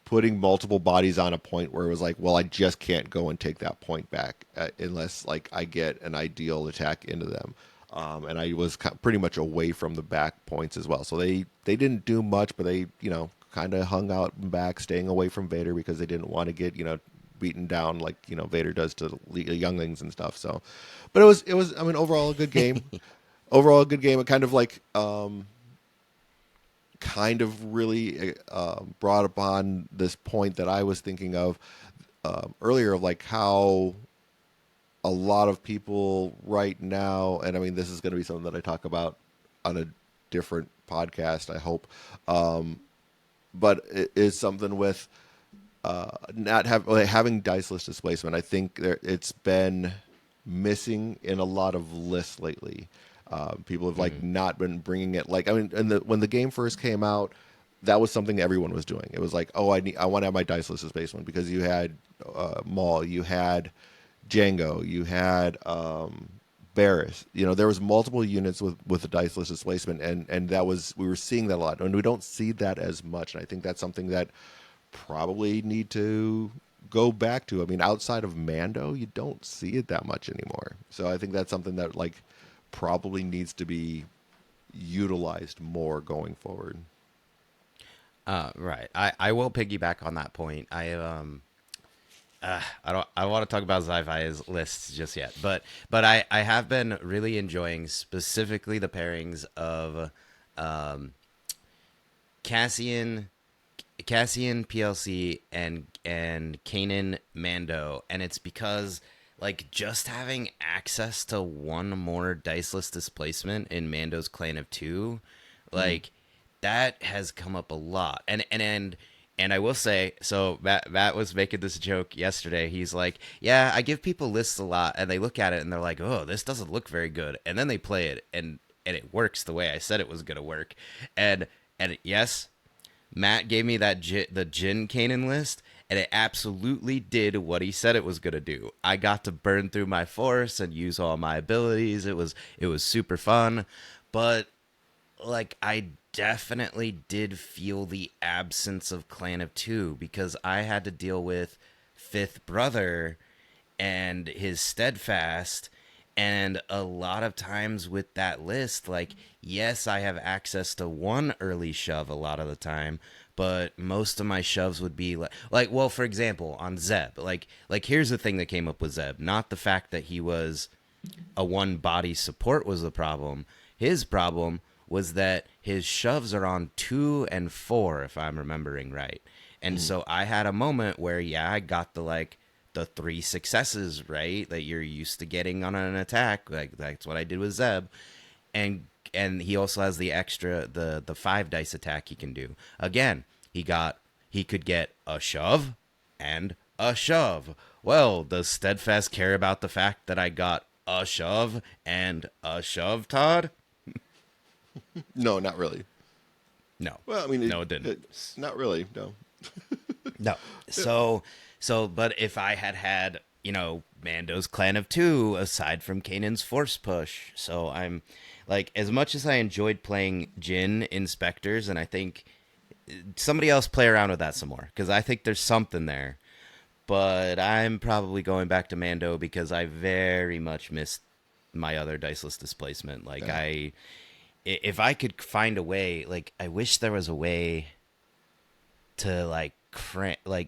putting multiple bodies on a point where it was like, well, I just can't go and take that point back unless like I get an ideal attack into them. And I was pretty much away from the back points as well. So they didn't do much, but they, kind of hung out and back, staying away from Vader because they didn't want to get, beaten down like, Vader does to younglings and stuff. So, but it was, I mean, overall a good game. Overall a good game. It kind of like, really brought upon this point that I was thinking of earlier of like how a lot of people right now, and I mean, this is going to be something that I talk about on a different podcast, I hope, but it is something with not having diceless displacement. I think it's been missing in a lot of lists lately. People have like not been bringing it. Like, I mean, when the game first came out, that was something everyone was doing. It was like, oh, I want to have my diceless displacement because you had Maul, you had Django, you had Barris. There was multiple units with the diceless displacement, and we were seeing that a lot, and we don't see that as much. And I think that's something that probably need to go back to. I mean, outside of Mando, you don't see it that much anymore. So I think that's something that like probably needs to be utilized more going forward. Right. I will piggyback on that point. I don't want to talk about Sci-Fi's lists just yet, but I have been really enjoying specifically the pairings of Cassian PLC and Kanan Mando, and it's because like just having access to one more diceless displacement in Mando's Clan of Two, like that has come up a lot. And I will say, so Matt was making this joke yesterday. He's like, yeah, I give people lists a lot, and they look at it and they're like, oh, this doesn't look very good, and then they play it and it works the way I said it was gonna work, and yes, Matt gave me the Jin Kanan list, and it absolutely did what he said it was gonna do. I got to burn through my force and use all my abilities. It was super fun, but like I definitely did feel the absence of Clan of Two because I had to deal with Fifth Brother and his Steadfast. And a lot of times with that list, like, yes, I have access to one early shove a lot of the time, but most of my shoves would be well, for example, on Zeb, like here's the thing that came up with Zeb, not the fact that he was a one body support was the problem. His problem was that his shoves are on 2 and 4, if I'm remembering right. And so I had a moment where, yeah, I got the 3 successes, right, that you're used to getting on an attack. Like that's what I did with Zeb. And he also has the extra the 5 dice attack he can do. Again, he could get a shove and a shove. Well, does Steadfast care about the fact that I got a shove and a shove, Todd? No, not really. No. Well, I mean, No, it didn't. Not really. No. No. So, but if I had, Mando's Clan of Two, aside from Kanan's Force Push, so I'm, like, as much as I enjoyed playing Jin Inspectors, and I think somebody else play around with that some more, because I think there's something there, but I'm probably going back to Mando because I very much missed my other diceless displacement. Like, Yeah. if I could find a way, like, I wish there was a way to, like,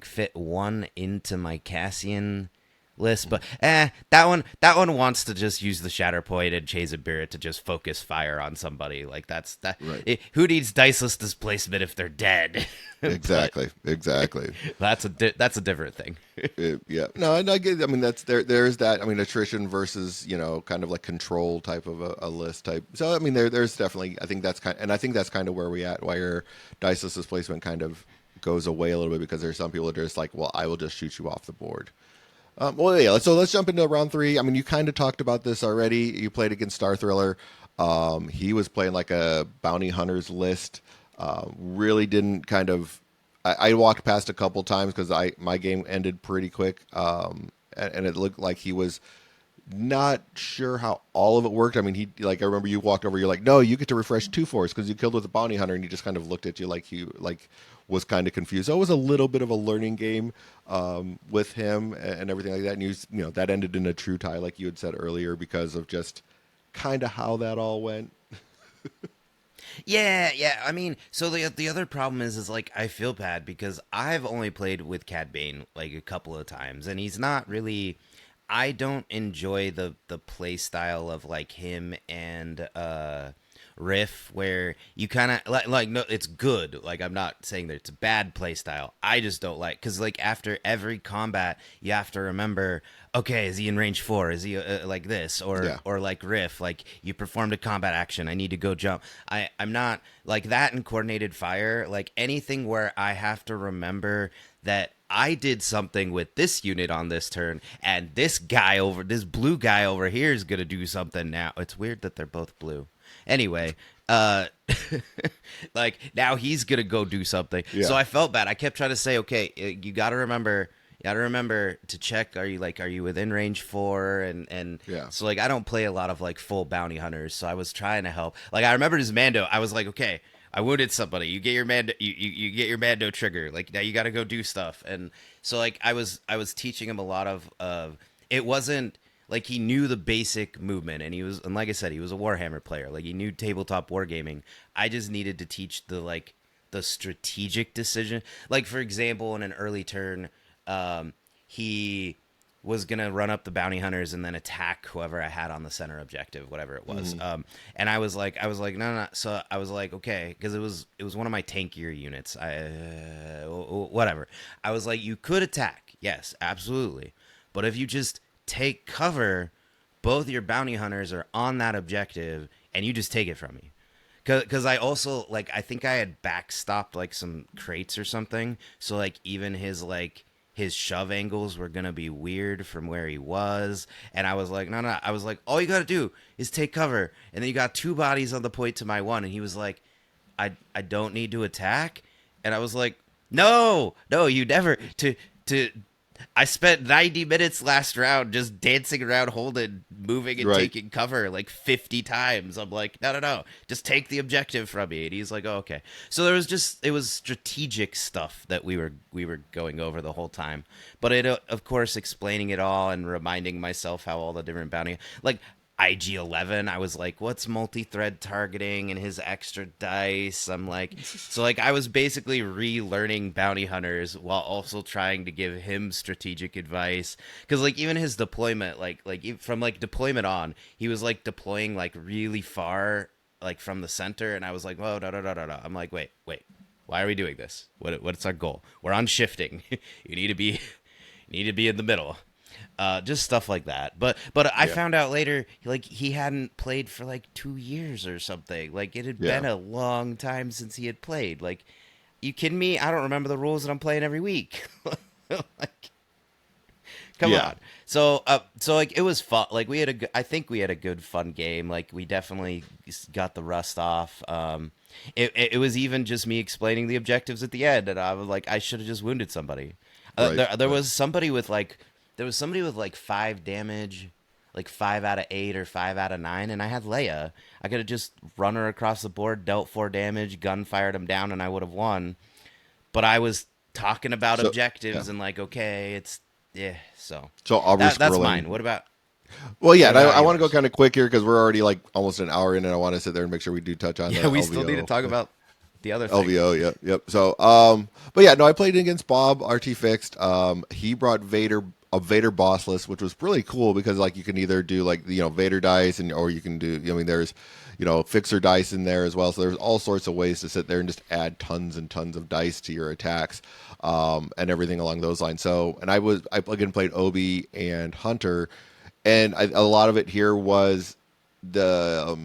fit one into my Cassian, list, but that one wants to just use the Shatterpoint and Chase and Barrett to just focus fire on somebody. Like that's that. Right. Who needs diceless displacement if they're dead? But Exactly. Exactly. that's a different thing. Yeah. No, and I get. I mean, that's there. There's that. I mean, attrition versus kind of like control type of a list type. So I mean, there's definitely. I think that's and I think that's kind of where we at. Why your diceless displacement kind of goes away a little bit because there's some people that are just like, well, I will just shoot you off the board. Well, yeah. So let's jump into round three. I mean, you kind of talked about this already. You played against Star Thriller. He was playing like a bounty hunters list. Really didn't kind of. I walked past a couple times because my game ended pretty quick, and it looked like he was not sure how all of it worked. I mean, he like I remember you walked over. You're like, no, you get to refresh 2 force because you killed with a bounty hunter, and he just kind of looked at you like he like was kind of confused. So it was a little bit of a learning game with him and everything like that. And that ended in a true tie, like you had said earlier, because of just kind of how that all went. Yeah, yeah. I mean, so the other problem is like I feel bad because I've only played with Cad Bane like a couple of times, and he's not really. I don't enjoy the play style of like him and Riff, where you kind of like no, it's good. Like I'm not saying that it's a bad play style. I just don't like because like after every combat, you have to remember. Okay, is he in range 4? Is he like this Yeah. or like Riff? Like you performed a combat action. I need to go jump. I'm not like that in coordinated fire. Like anything where I have to remember that I did something with this unit on this turn, and this blue guy over here is gonna do something now. It's weird that they're both blue. Anyway, uh, like now he's gonna go do something. Yeah. So I felt bad. I kept trying to say, okay, you got to remember. You gotta remember to check. Are you within range 4? And Yeah. so like I don't play a lot of like full bounty hunters. So I was trying to help. Like I remembered his Mando. I was like, okay, I wounded somebody. You get your Mando. You get your Mando trigger. Like now you got to go do stuff. And so like I was teaching him a lot of. It wasn't like he knew the basic movement, and like I said, he was a Warhammer player. Like he knew tabletop wargaming. I just needed to teach the strategic decision. Like for example, in an early turn, he was gonna run up the bounty hunters and then attack whoever I had on the center objective, whatever it was. And I was like, no, no. So I was like, okay, because it was one of my tankier units. Whatever. I was like, you could attack, yes, absolutely, but if you just take cover, both your bounty hunters are on that objective, and you just take it from me. Because I also like I think I had backstopped like some crates or something, so like even his shove angles were gonna be weird from where he was, and I was like, no, no. I was like, all you gotta do is take cover, and then you got 2 bodies on the point to my 1, and he was like, I don't need to attack, and I was like, no, no, you never to. I spent 90 minutes last round just dancing around holding, moving and Right. taking cover like 50 times. I'm like, no, no, no. Just take the objective from me. And he's like, oh, okay. So it was strategic stuff that we were going over the whole time. But it, of course, explaining it all and reminding myself how all the different bounty, like IG-11, I was like, what's multi-thread targeting and his extra dice? I'm like, so like I was basically relearning bounty hunters while also trying to give him strategic advice. Because like even his deployment, from like deployment on, he was like deploying like really far, like from the center, and I was like, whoa, no, no, no, no, no. I'm like, wait, wait, why are we doing this? What's our goal? We're on shifting. You need to be in the middle. Just stuff like that. But I Yeah. found out later, like he hadn't played for like 2 years or something. Like it had Yeah. been a long time since he had played. Like, you kidding me? I don't remember the rules, and I'm playing every week. Like, come Yeah. on. So like it was fun. Like I think we had a good fun game. Like we definitely got the rust off. It was even just me explaining the objectives at the end, and I was like, I should have just wounded somebody. Right. There Right. was somebody with like 5 damage, like 5 out of 8 or 5 out of 9, and I had Leia. I could have just run her across the board, dealt 4 damage, gun fired him down, and I would have won. But I was talking about So yeah. objectives and like, okay, it's yeah. So So Aubrey that's scrolling. mine. What about Well, yeah, what and I, about I want to go yours? kind of quick here because we're already like almost an hour in, and I want to sit there and make sure we do touch on the Yeah, we still need to LVO. talk about the other thing. LVO, yep, yep. So, but yeah, no, I played against Bob RT Fixed. He brought Vader a Vader boss list, which was really cool because like you can either do like Vader dice, and or you can do I mean there's fixer dice in there as well. So there's all sorts of ways to sit there and just add tons and tons of dice to your attacks, and everything along those lines. So and I again played Obi and Hunter, and a lot of it here was the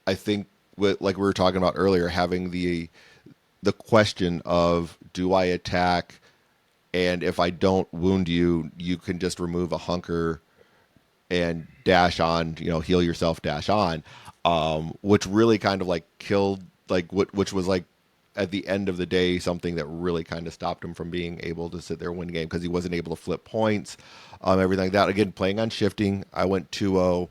I think with, like we were talking about earlier, having the question of, do I attack, and if I don't wound you, you can just remove a hunker and dash on, heal yourself, dash on, which really kind of like killed, like which was like at the end of the day something that really kind of stopped him from being able to sit there and win the game because he wasn't able to flip points, everything like that. Again, playing on shifting, I went 2-0.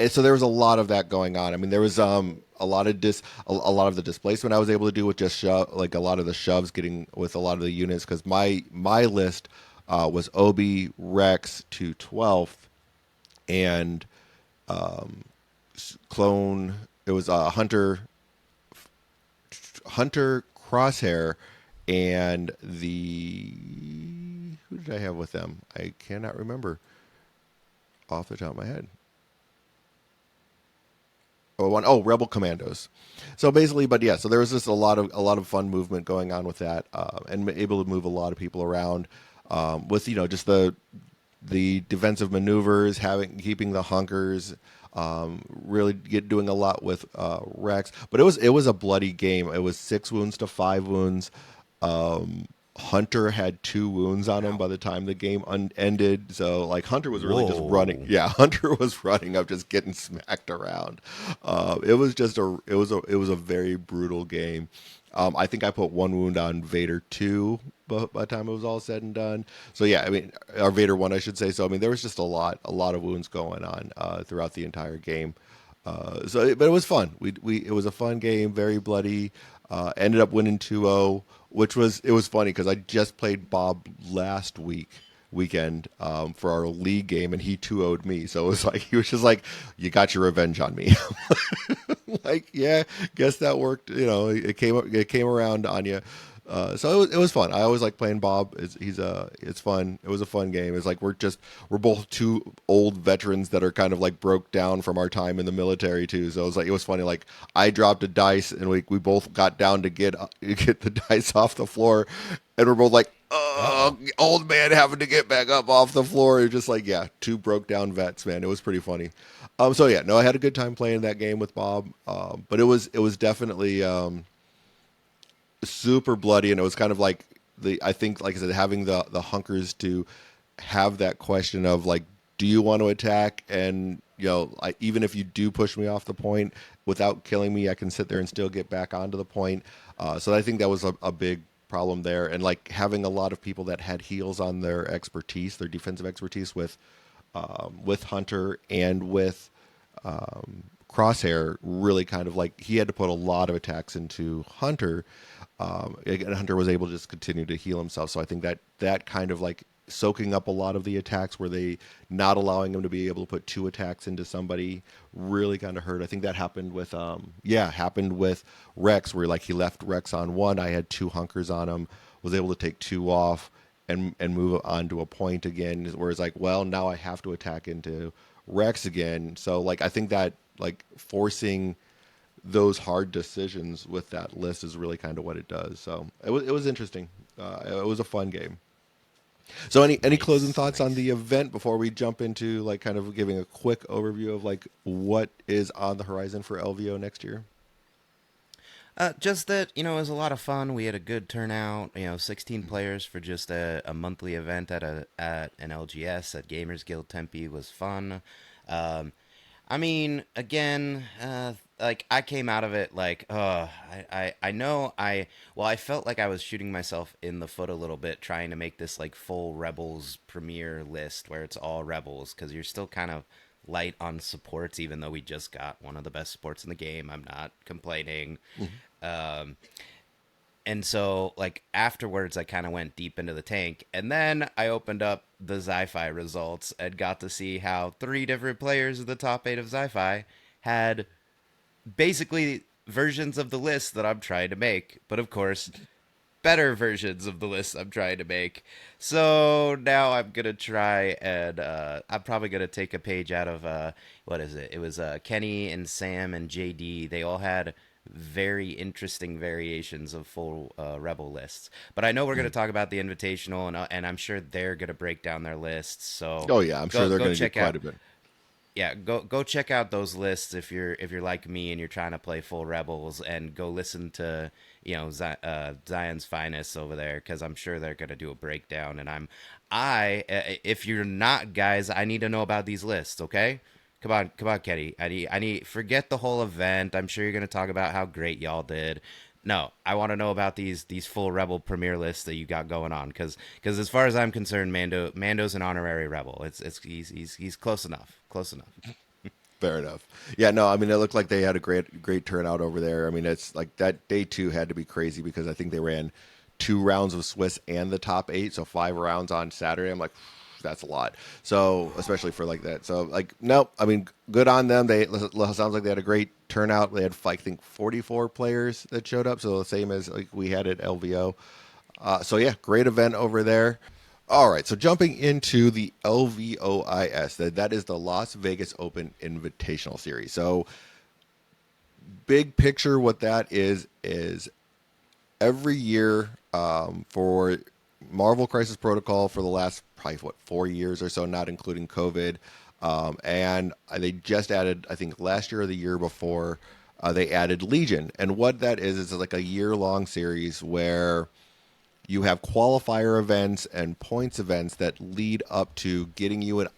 So there was a lot of that going on. I mean, there was a lot of a lot of the displacement I was able to do with just like a lot of the shoves, getting with a lot of the units, because my list was Obi, Rex to 12th, and clone. It was Hunter Crosshair, and the who did I have with them? I cannot remember off the top of my head. Rebel Commandos. So basically, but yeah, so there was just a lot of fun movement going on with that, and able to move a lot of people around, with just the defensive maneuvers, keeping the hunkers, really doing a lot with Rex. But it was a bloody game. It was 6 wounds to 5 wounds. Hunter had 2 wounds on him Wow. by the time the game ended. So like Hunter was really just running. Whoa. Yeah, Hunter was running up, just getting smacked around. It was a very brutal game. I think I put 1 wound on Vader 2 by the time it was all said and done. So yeah, I mean, or Vader 1, I should say. So I mean, there was just a lot of wounds going on throughout the entire game. But it was fun. It was a fun game, very bloody. Ended up winning 2-0, which was funny because I just played Bob last weekend, for our league game, and he 2-0'd me. So it was like he was just like, "You got your revenge on me." Like, yeah, guess that worked. It came around on you. So it was fun. I always like playing Bob. It's fun. It was a fun game. It's like we're both two old veterans that are kind of like broke down from our time in the military too. So it was funny. Like I dropped a dice and we both got down to get the dice off the floor, and we're both like, Uh-oh. old man having to get back up off the floor. It's just like, yeah, two broke down vets, man. It was pretty funny. So yeah, no, I had a good time playing that game with Bob. But it was definitely super bloody, and it was kind of like I think, like I said, having the hunkers to have that question of like, do you want to attack? And even if you do push me off the point without killing me, I can sit there and still get back onto the point. So I think that was a big problem there, and like having a lot of people that had heals on their expertise, their defensive expertise with Hunter and with Crosshair, really kind of like he had to put a lot of attacks into Hunter. And Hunter was able to just continue to heal himself. So I think that kind of like soaking up a lot of the attacks, where they not allowing him to be able to put 2 attacks into somebody, really kind of hurt. I think that happened with Rex, where like he left Rex on 1. I had 2 hunkers on him, was able to take 2 off and move on to a point again. Whereas like, well, now I have to attack into Rex again. So like I think that like forcing those hard decisions with that list is really kind of what it does. So it was interesting. It was a fun game. So any closing Nice, thoughts on nice. the event before we jump into like kind of giving a quick overview of like what is on the horizon for LVO next year? Just that, it was a lot of fun. We had a good turnout. 16 players for just a monthly event at an LGS at Gamers Guild Tempe was fun. Um, I mean, again, like I came out of it like, I know I felt like I was shooting myself in the foot a little bit trying to make this like full Rebels premiere list where it's all Rebels, because you're still kind of light on supports, even though we just got one of the best supports in the game. I'm not complaining. Mm-hmm. Um, and so, like, afterwards, I kind of went deep into the tank. And then I opened up the Sci-Fi results and got to see how 3 different players of the top 8 of Sci-Fi had basically versions of the list that I'm trying to make. But of course, better versions of the lists I'm trying to make. So now I'm gonna try and I'm probably gonna take a page out of what is it? It was Kenny and Sam and JD. They all had very interesting variations of full rebel lists. But I know we're gonna talk about the invitational, and I'm sure they're gonna break down their lists. So Oh yeah, I'm sure they're go going to do check out quite a bit. yeah, go check out those lists if you're like me and you're trying to play full rebels, and go listen to Zion's finest over there, because I'm sure they're gonna do a breakdown. And if you're not, guys, I need to know about these lists. Okay, come on, Kenny. I need forget the whole event. I'm sure you're gonna talk about how great y'all did. No, I want to know about these full rebel premiere lists that you got going on, because as far as I'm concerned, Mando's an honorary rebel. He's close enough, close enough. Fair enough. Yeah, no, I mean, it looked like they had a great turnout over there. I mean, it's like that day two had to be crazy because I think they ran 2 rounds of Swiss and the top eight, so 5 rounds on Saturday. I'm like, that's a lot. So especially for like that. So like, nope. I mean, good on them. They sounds like they had a great turnout. They had, I think, 44 players that showed up, so the same as like we had at LVO. So yeah, great event over there. All right, so jumping into the LVOIS, that is the Las Vegas Open Invitational Series. So big picture, what that is every year for Marvel Crisis Protocol for the last probably 4 years or so, not including COVID, and they just added, I think last year or the year before, they added Legion, and what that is like a year-long series where you have qualifier events and points events that lead up to getting you an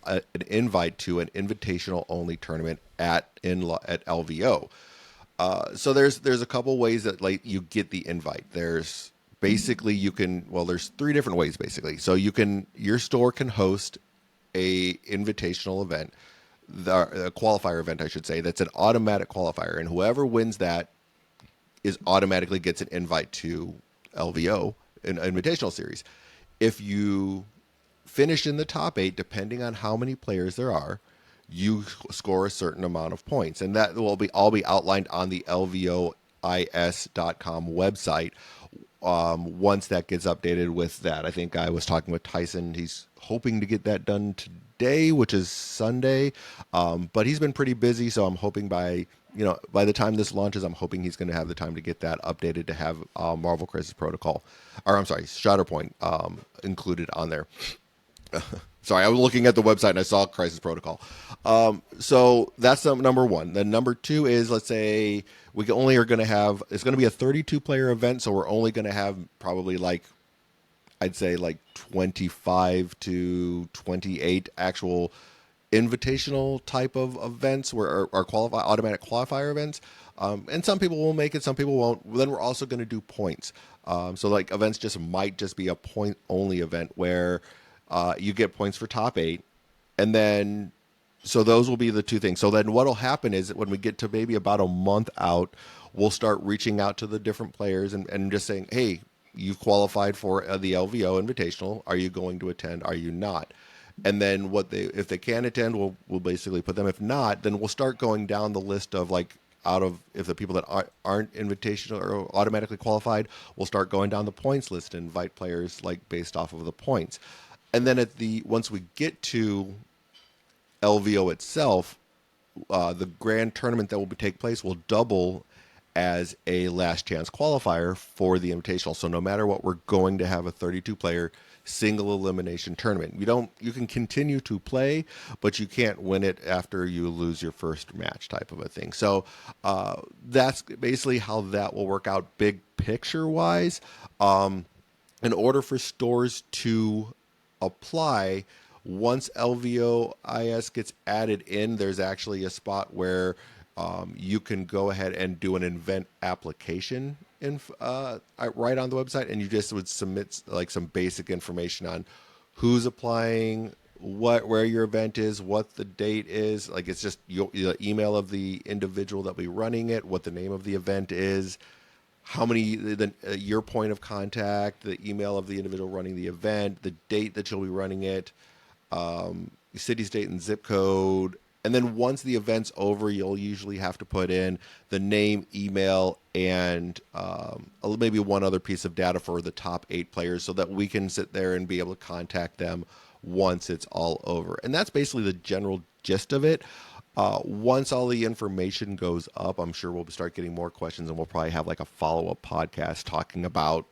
invite to an invitational only tournament at LVO. So there's a couple ways that like you get the invite. There's basically there's 3 different ways basically. So your store can host a invitational event, a qualifier event I should say, that's an automatic qualifier, and whoever wins that is automatically gets an invite to LVO, an invitational series. If you finish in the top 8, depending on how many players there are, you score a certain amount of points, and that will be all be outlined on the LVOIS.com website. Once that gets updated with that, I think I was talking with Tyson. He's hoping to get that done today, which is Sunday, but he's been pretty busy. So I'm hoping by the time this launches, I'm hoping he's going to have the time to get that updated to have Marvel Crisis Protocol, or I'm sorry, Shatterpoint included on there. Sorry, I was looking at the website and I saw Crisis Protocol. So that's number one. Then number two is, let's say we only are going to have, it's going to be a 32 player event, so we're only going to have probably I'd say 25 to 28 actual invitational type of events where our automatic qualifier events. And some people will make it, some people won't. Then we're also going to do points. So events might just be a point only event where you get points for top 8, and then so those will be the 2 things. So then what'll happen is that when we get to maybe about a month out, we'll start reaching out to the different players and just saying, hey, you qualified for the LVO Invitational. Are you going to attend? Are you not? And then if they can attend, we'll basically put them. If not, then we'll start going down the list of if the people that aren't invitational or automatically qualified, we'll start going down the points list and invite players based off of the points. And then once we get to LVO itself, the grand tournament that will take place will double as a last chance qualifier for the invitational. So no matter what, we're going to have a 32 player single elimination tournament. You can continue to play, but you can't win it after you lose your first match, type of a thing. So that's basically how that will work out big picture wise. In order for stores to apply, once LVOIS gets added in, there's actually a spot where you can go ahead and do an event application right on the website, and you just would submit some basic information on who's applying, where your event is, what the date is. It's just the email of the individual that will be running it, what the name of the event is, how many your point of contact, the email of the individual running the event, the date that you'll be running it, city, state, and zip code, And then once the event's over, you'll usually have to put in the name, email, and maybe one other piece of data for the top 8 players so that we can sit there and be able to contact them once it's all over. And that's basically the general gist of it. Once all the information goes up, I'm sure we'll start getting more questions, and we'll probably have like a follow-up podcast talking about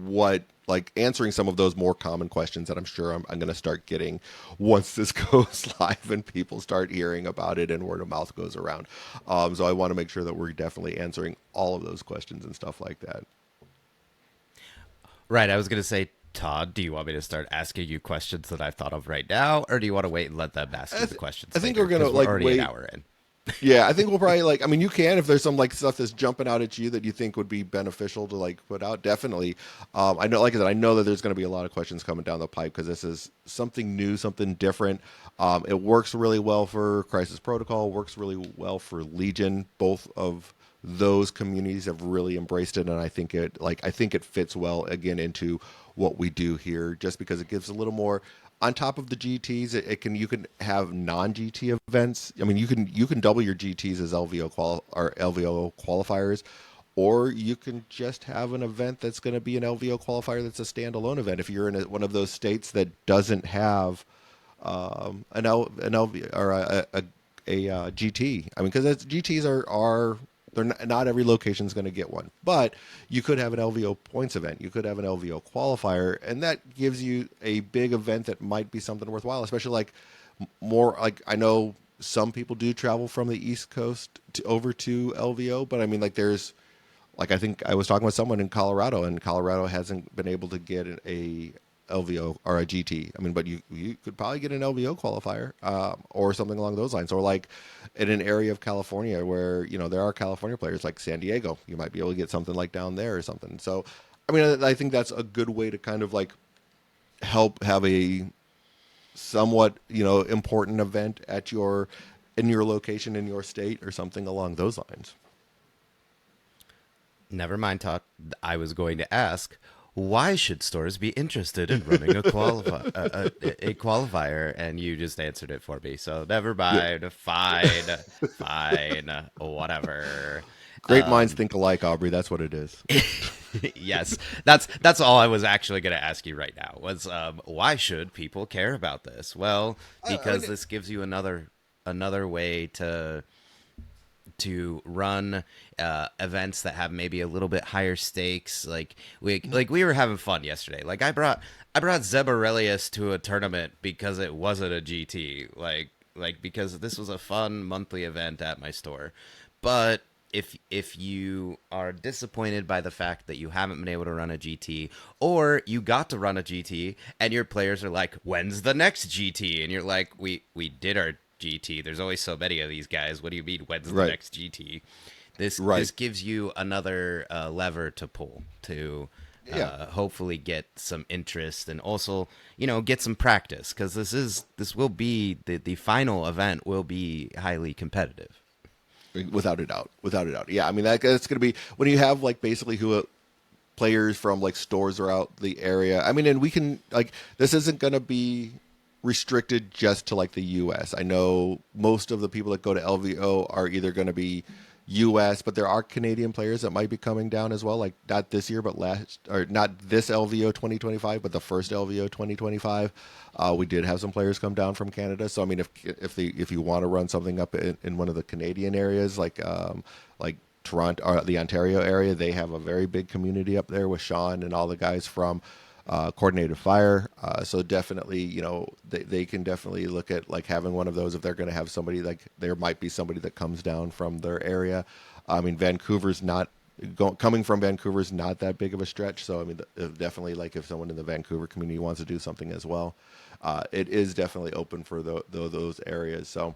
what, like, answering some of those more common questions that I'm sure I'm going to start getting once this goes live and people start hearing about it and word of mouth goes around. So I want to make sure that we're definitely answering all of those questions and stuff like that. Right. I was going to say, Todd, do you want me to start asking you questions that I've thought of right now, or do you want to wait and let them ask you the questions I think later? we're gonna 'Cause like already wait. an hour in. Yeah, I think we'll probably like. I mean, you can if there's some like stuff that's jumping out at you that you think would be beneficial to like put out. Definitely, I know. Like I said, I know that there's going to be a lot of questions coming down the pipe because this is something new, something different. It works really well for Crisis Protocol. Works really well for Legion. Both of those communities have really embraced it, and I think it fits well again into what we do here, just because it gives a little more on top of the GTs. It can you can have non GT events. I mean, you can double your GTs as LVO qualifiers, or you can just have an event that's going to be an LVO qualifier that's a standalone event. If you're in one of those states that doesn't have an LV or a GT. I mean, because GTs are they're not every location is going to get one, but you could have an LVO points event. You could have an LVO qualifier, and that gives you a big event that might be something worthwhile. Especially like more like I know some people do travel from the East Coast over to LVO, but I mean like there's like I think I was talking with someone in Colorado, and Colorado hasn't been able to get a LVO or a GT. I mean, but you could probably get an LVO qualifier or something along those lines, or like in an area of California where there are California players like San Diego, you might be able to get something like down there or something. So, I mean, I think that's a good way to kind of like help have a somewhat important event at in your location in your state or something along those lines. Never mind, Todd. I was going to ask, why should stores be interested in running a qualifier? And you just answered it for me. So never Yeah. mind. Fine. Fine. Whatever. Great minds think alike, Aubrey. That's what it is. Yes, that's all I was actually going to ask you right now was why should people care about this? Well, I because mean, this gives you another way to run events that have maybe a little bit higher stakes. Like we were having fun yesterday. Like I brought Zeb Aurelius to a tournament because it wasn't a GT. Like because this was a fun monthly event at my store. But if you are disappointed by the fact that you haven't been able to run a GT, or you got to run a GT and your players are like, when's the next GT? And you're like, we did our GT. There's always so many of these guys. What do you mean, when's the right, next GT? This right. this gives you another lever to pull to Yeah. hopefully get some interest and also get some practice, because this will be the final event will be highly competitive. Without a doubt, without a doubt. Yeah, I mean that's going to be when you have like basically who players from like stores throughout the area. I mean, and we can like this isn't going to be restricted just to like the U.S. I know most of the people that go to LVO are either going to be U.S., but there are Canadian players that might be coming down as well. Like not this year, but last, or not this LVO 2025, but the first LVO 2025. We did have some players come down from Canada. So I mean, if you want to run something up in one of the Canadian areas, like Toronto or the Ontario area, they have a very big community up there with Sean and all the guys from Coordinated Fire. So definitely, they can definitely look at like having one of those if they're going to have somebody, like there might be somebody that comes down from their area. I mean, coming from Vancouver is not that big of a stretch. So I mean, definitely like if someone in the Vancouver community wants to do something as well, it is definitely open for those areas. So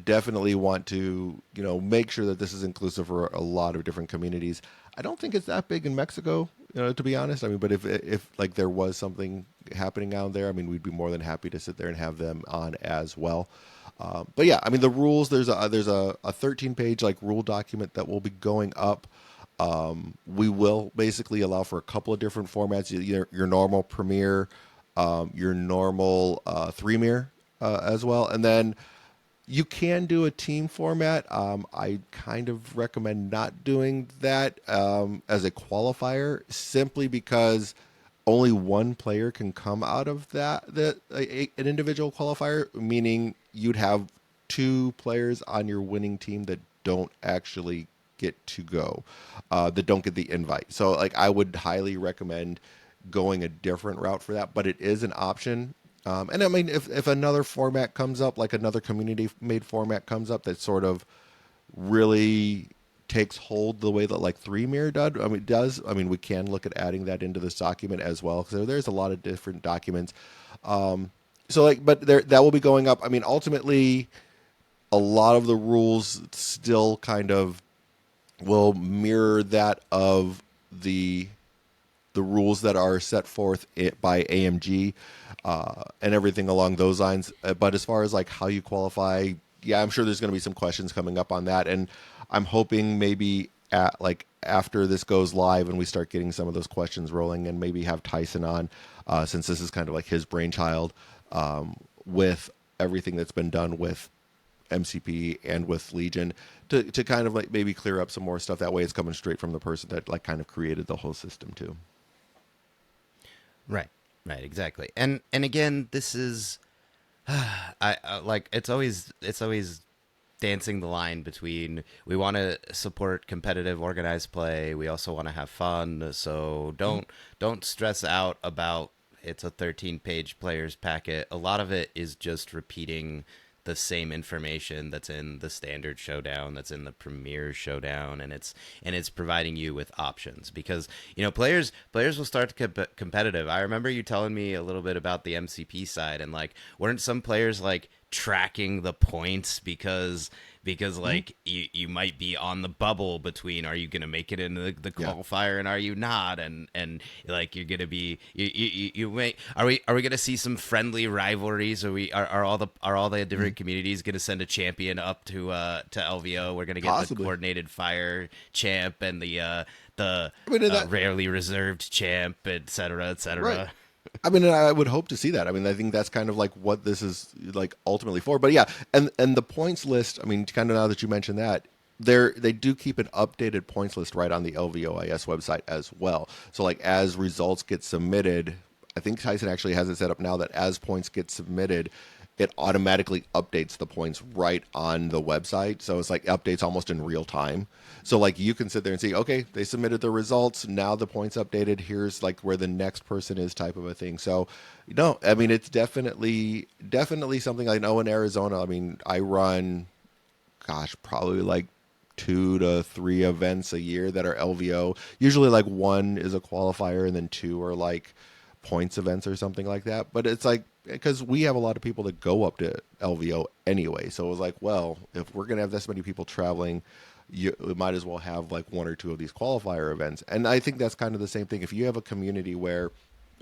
definitely want to make sure that this is inclusive for a lot of different communities. I don't think it's that big in Mexico, to be honest. I mean, but if like there was something happening out there, I mean, we'd be more than happy to sit there and have them on as well. But yeah, I mean, the rules, there's a 13-page like rule document that will be going up. We will basically allow for a couple of different formats, your normal Premiere, your normal 3-Mere as well, and then You can do a team format. I kind of recommend not doing that as a qualifier, simply because only one player can come out of an individual qualifier, meaning you'd have two players on your winning team that don't actually get to go, that don't get the invite. So, like, I would highly recommend going a different route for that, but it is an option. And I mean, if another format comes up, like another community made format comes up that sort of really takes hold the way that like 3 Mirror does. I mean, we can look at adding that into this document as well, because there's a lot of different documents. So like, but there that will be going up. I mean, ultimately, a lot of the rules still kind of will mirror that of the rules that are set forth by AMG, and everything along those lines. But as far as like how you qualify, yeah, I'm sure there's going to be some questions coming up on that, and I'm hoping maybe at like after this goes live and we start getting some of those questions rolling, and maybe have Tyson on, since this is kind of like his brainchild, with everything that's been done with MCP and with Legion, to kind of like maybe clear up some more stuff. That way it's coming straight from the person that like kind of created the whole system too. Right. Right. Exactly. And again, this is I like it's always dancing the line between we want to support competitive organized play, we also want to have fun, so don't stress out about it's a 13-page players packet. A lot of it is just repeating the same information that's in the standard showdown, that's in the premier showdown, and it's providing you with options, because players will start to competitive. I remember you telling me a little bit about the MCP side, and like, weren't some players like tracking the points because like you might be on the bubble between, are you going to make it into the Yeah, qualifier and are you not, and like you're going to be you may are we going to see some friendly rivalries? Are all the different communities going to send a champion up to LVO? We're going to get the possibly. coordinated fire champ and the I mean, that rarely reserved champ, etc., right. etc. I mean, I would hope to see that. I mean, I think that's kind of like what this is like ultimately for. But yeah, and the points list. I mean, kind of now that you mentioned that, they do keep an updated points list right on the LVOIS website as well. So like as results get submitted, I think Tyson actually has it set up now that as points get submitted, it automatically updates the points right on the website. So it's like updates almost in real time. So like you can sit there and see, okay, they submitted the results. Now the points updated. Here's like where the next person is, type of a thing. So, no, I mean, it's definitely something I know in Arizona. I mean, I run, gosh, probably like 2 to 3 events a year that are LVO. Usually like one is a qualifier and then two are like points events or something like that. But it's like, because we have a lot of people that go up to LVO anyway. So it was like, well, if we're going to have this many people traveling, we might as well have like one or two of these qualifier events. And I think that's kind of the same thing. If you have a community where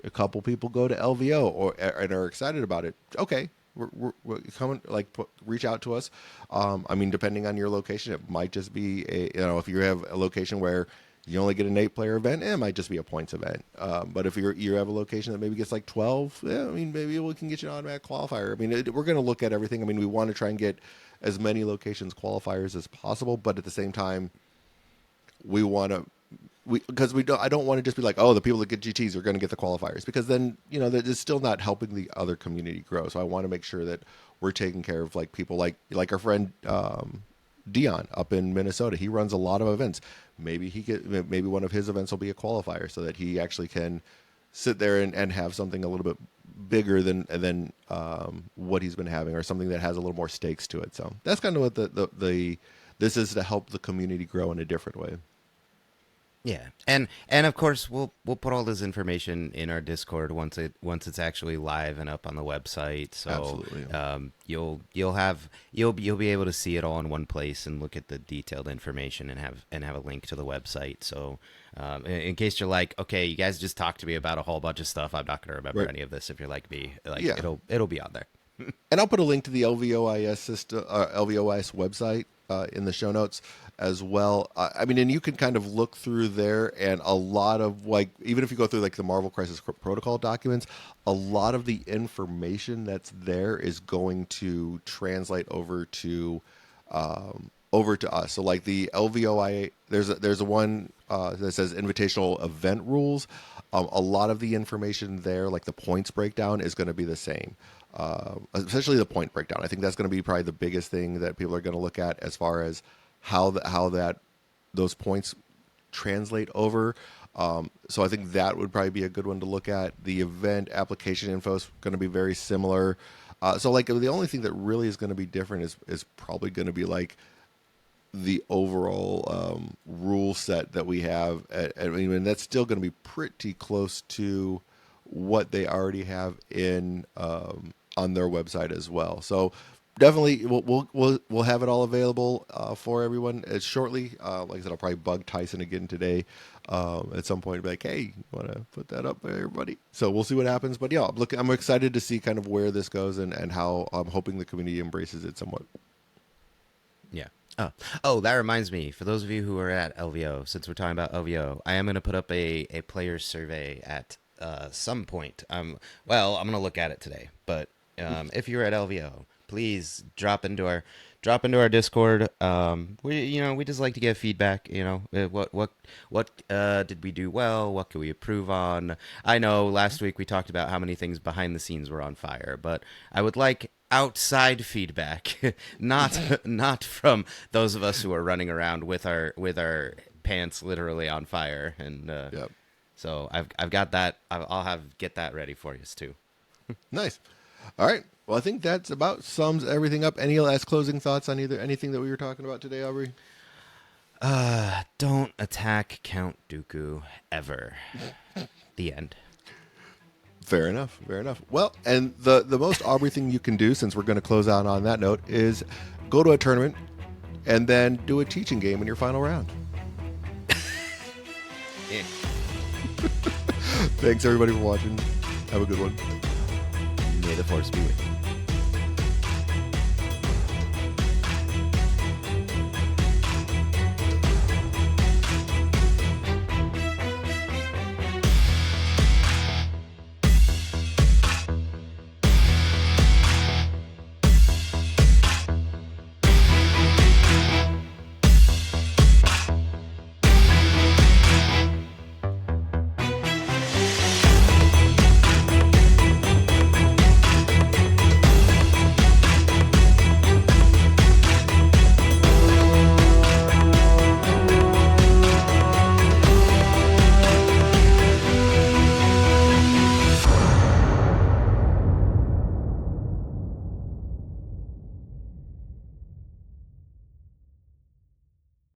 a couple people go to LVO and are excited about it, okay, we're coming, like, reach out to us. I mean, depending on your location, it might just be if you have a location where you only get an 8-player event, it might just be a points event. But if you have a location that maybe gets like 12, yeah, I mean, maybe we can get you an automatic qualifier. I mean, we're going to look at everything. I mean, we want to try and get as many locations qualifiers as possible, but at the same time, we want to because we don't. I don't want to just be like, oh, the people that get GTs are going to get the qualifiers, because then that is still not helping the other community grow. So I want to make sure that we're taking care of like people like our friend Dion up in Minnesota. He runs a lot of events. Maybe one of his events will be a qualifier, so that he actually can sit there and have something a little bit bigger than what he's been having, or something that has a little more stakes to it. So that's kind of what the this is, to help the community grow in a different way. Yeah, and of course we'll put all this information in our Discord once it's actually live and up on the website. So Absolutely. you'll be able to see it all in one place and look at the detailed information and have a link to the website. So in case you're like, okay, you guys just talked to me about a whole bunch of stuff, I'm not going to remember Right. any of this. If you're like me, like Yeah. it'll be on there. And I'll put a link to the LVOIS system, LVOIS website in the show notes as well. I mean, and you can kind of look through there, and a lot of like, even if you go through like the Marvel Crisis Protocol documents, a lot of the information that's there is going to translate over to us. So like the LVOIA, there's a one that says invitational event rules. A lot of the information there, like the points breakdown, is going to be the same. Especially the point breakdown. I think that's going to be probably the biggest thing that people are going to look at as far as how that those points translate over. So I think that would probably be a good one to look at. The event application info is going to be very similar. So like the only thing that really is going to be different is probably going to be like the overall rule set that we have. I mean, and that's still going to be pretty close to what they already have in on their website as well. So definitely, we'll have it all available for everyone shortly. Like I said, I'll probably bug Tyson again today at some point. Be like, hey, you want to put that up there, everybody? So we'll see what happens. But yeah, I'm excited to see kind of where this goes and how I'm hoping the community embraces it somewhat. Yeah. Oh, that reminds me. For those of you who are at LVO, since we're talking about LVO, I am going to put up a player survey at some point. Well, I'm going to look at it today. But if you're at LVO, please drop into our Discord. We just like to get feedback. What did we do well? What can we improve on? I know last week we talked about how many things behind the scenes were on fire, but I would like outside feedback, not from those of us who are running around with our pants literally on fire. And Yep. so I've got that. I'll get that ready for you too. Nice. All right. Well, I think that's about sums everything up. Any last closing thoughts on anything that we were talking about today, Aubrey? Don't attack Count Dooku ever. The end. Fair enough. Fair enough. Well, and the most Aubrey thing you can do, since we're going to close out on that note, is go to a tournament and then do a teaching game in your final round. Yeah. Thanks, everybody, for watching. Have a good one. May the force be with you.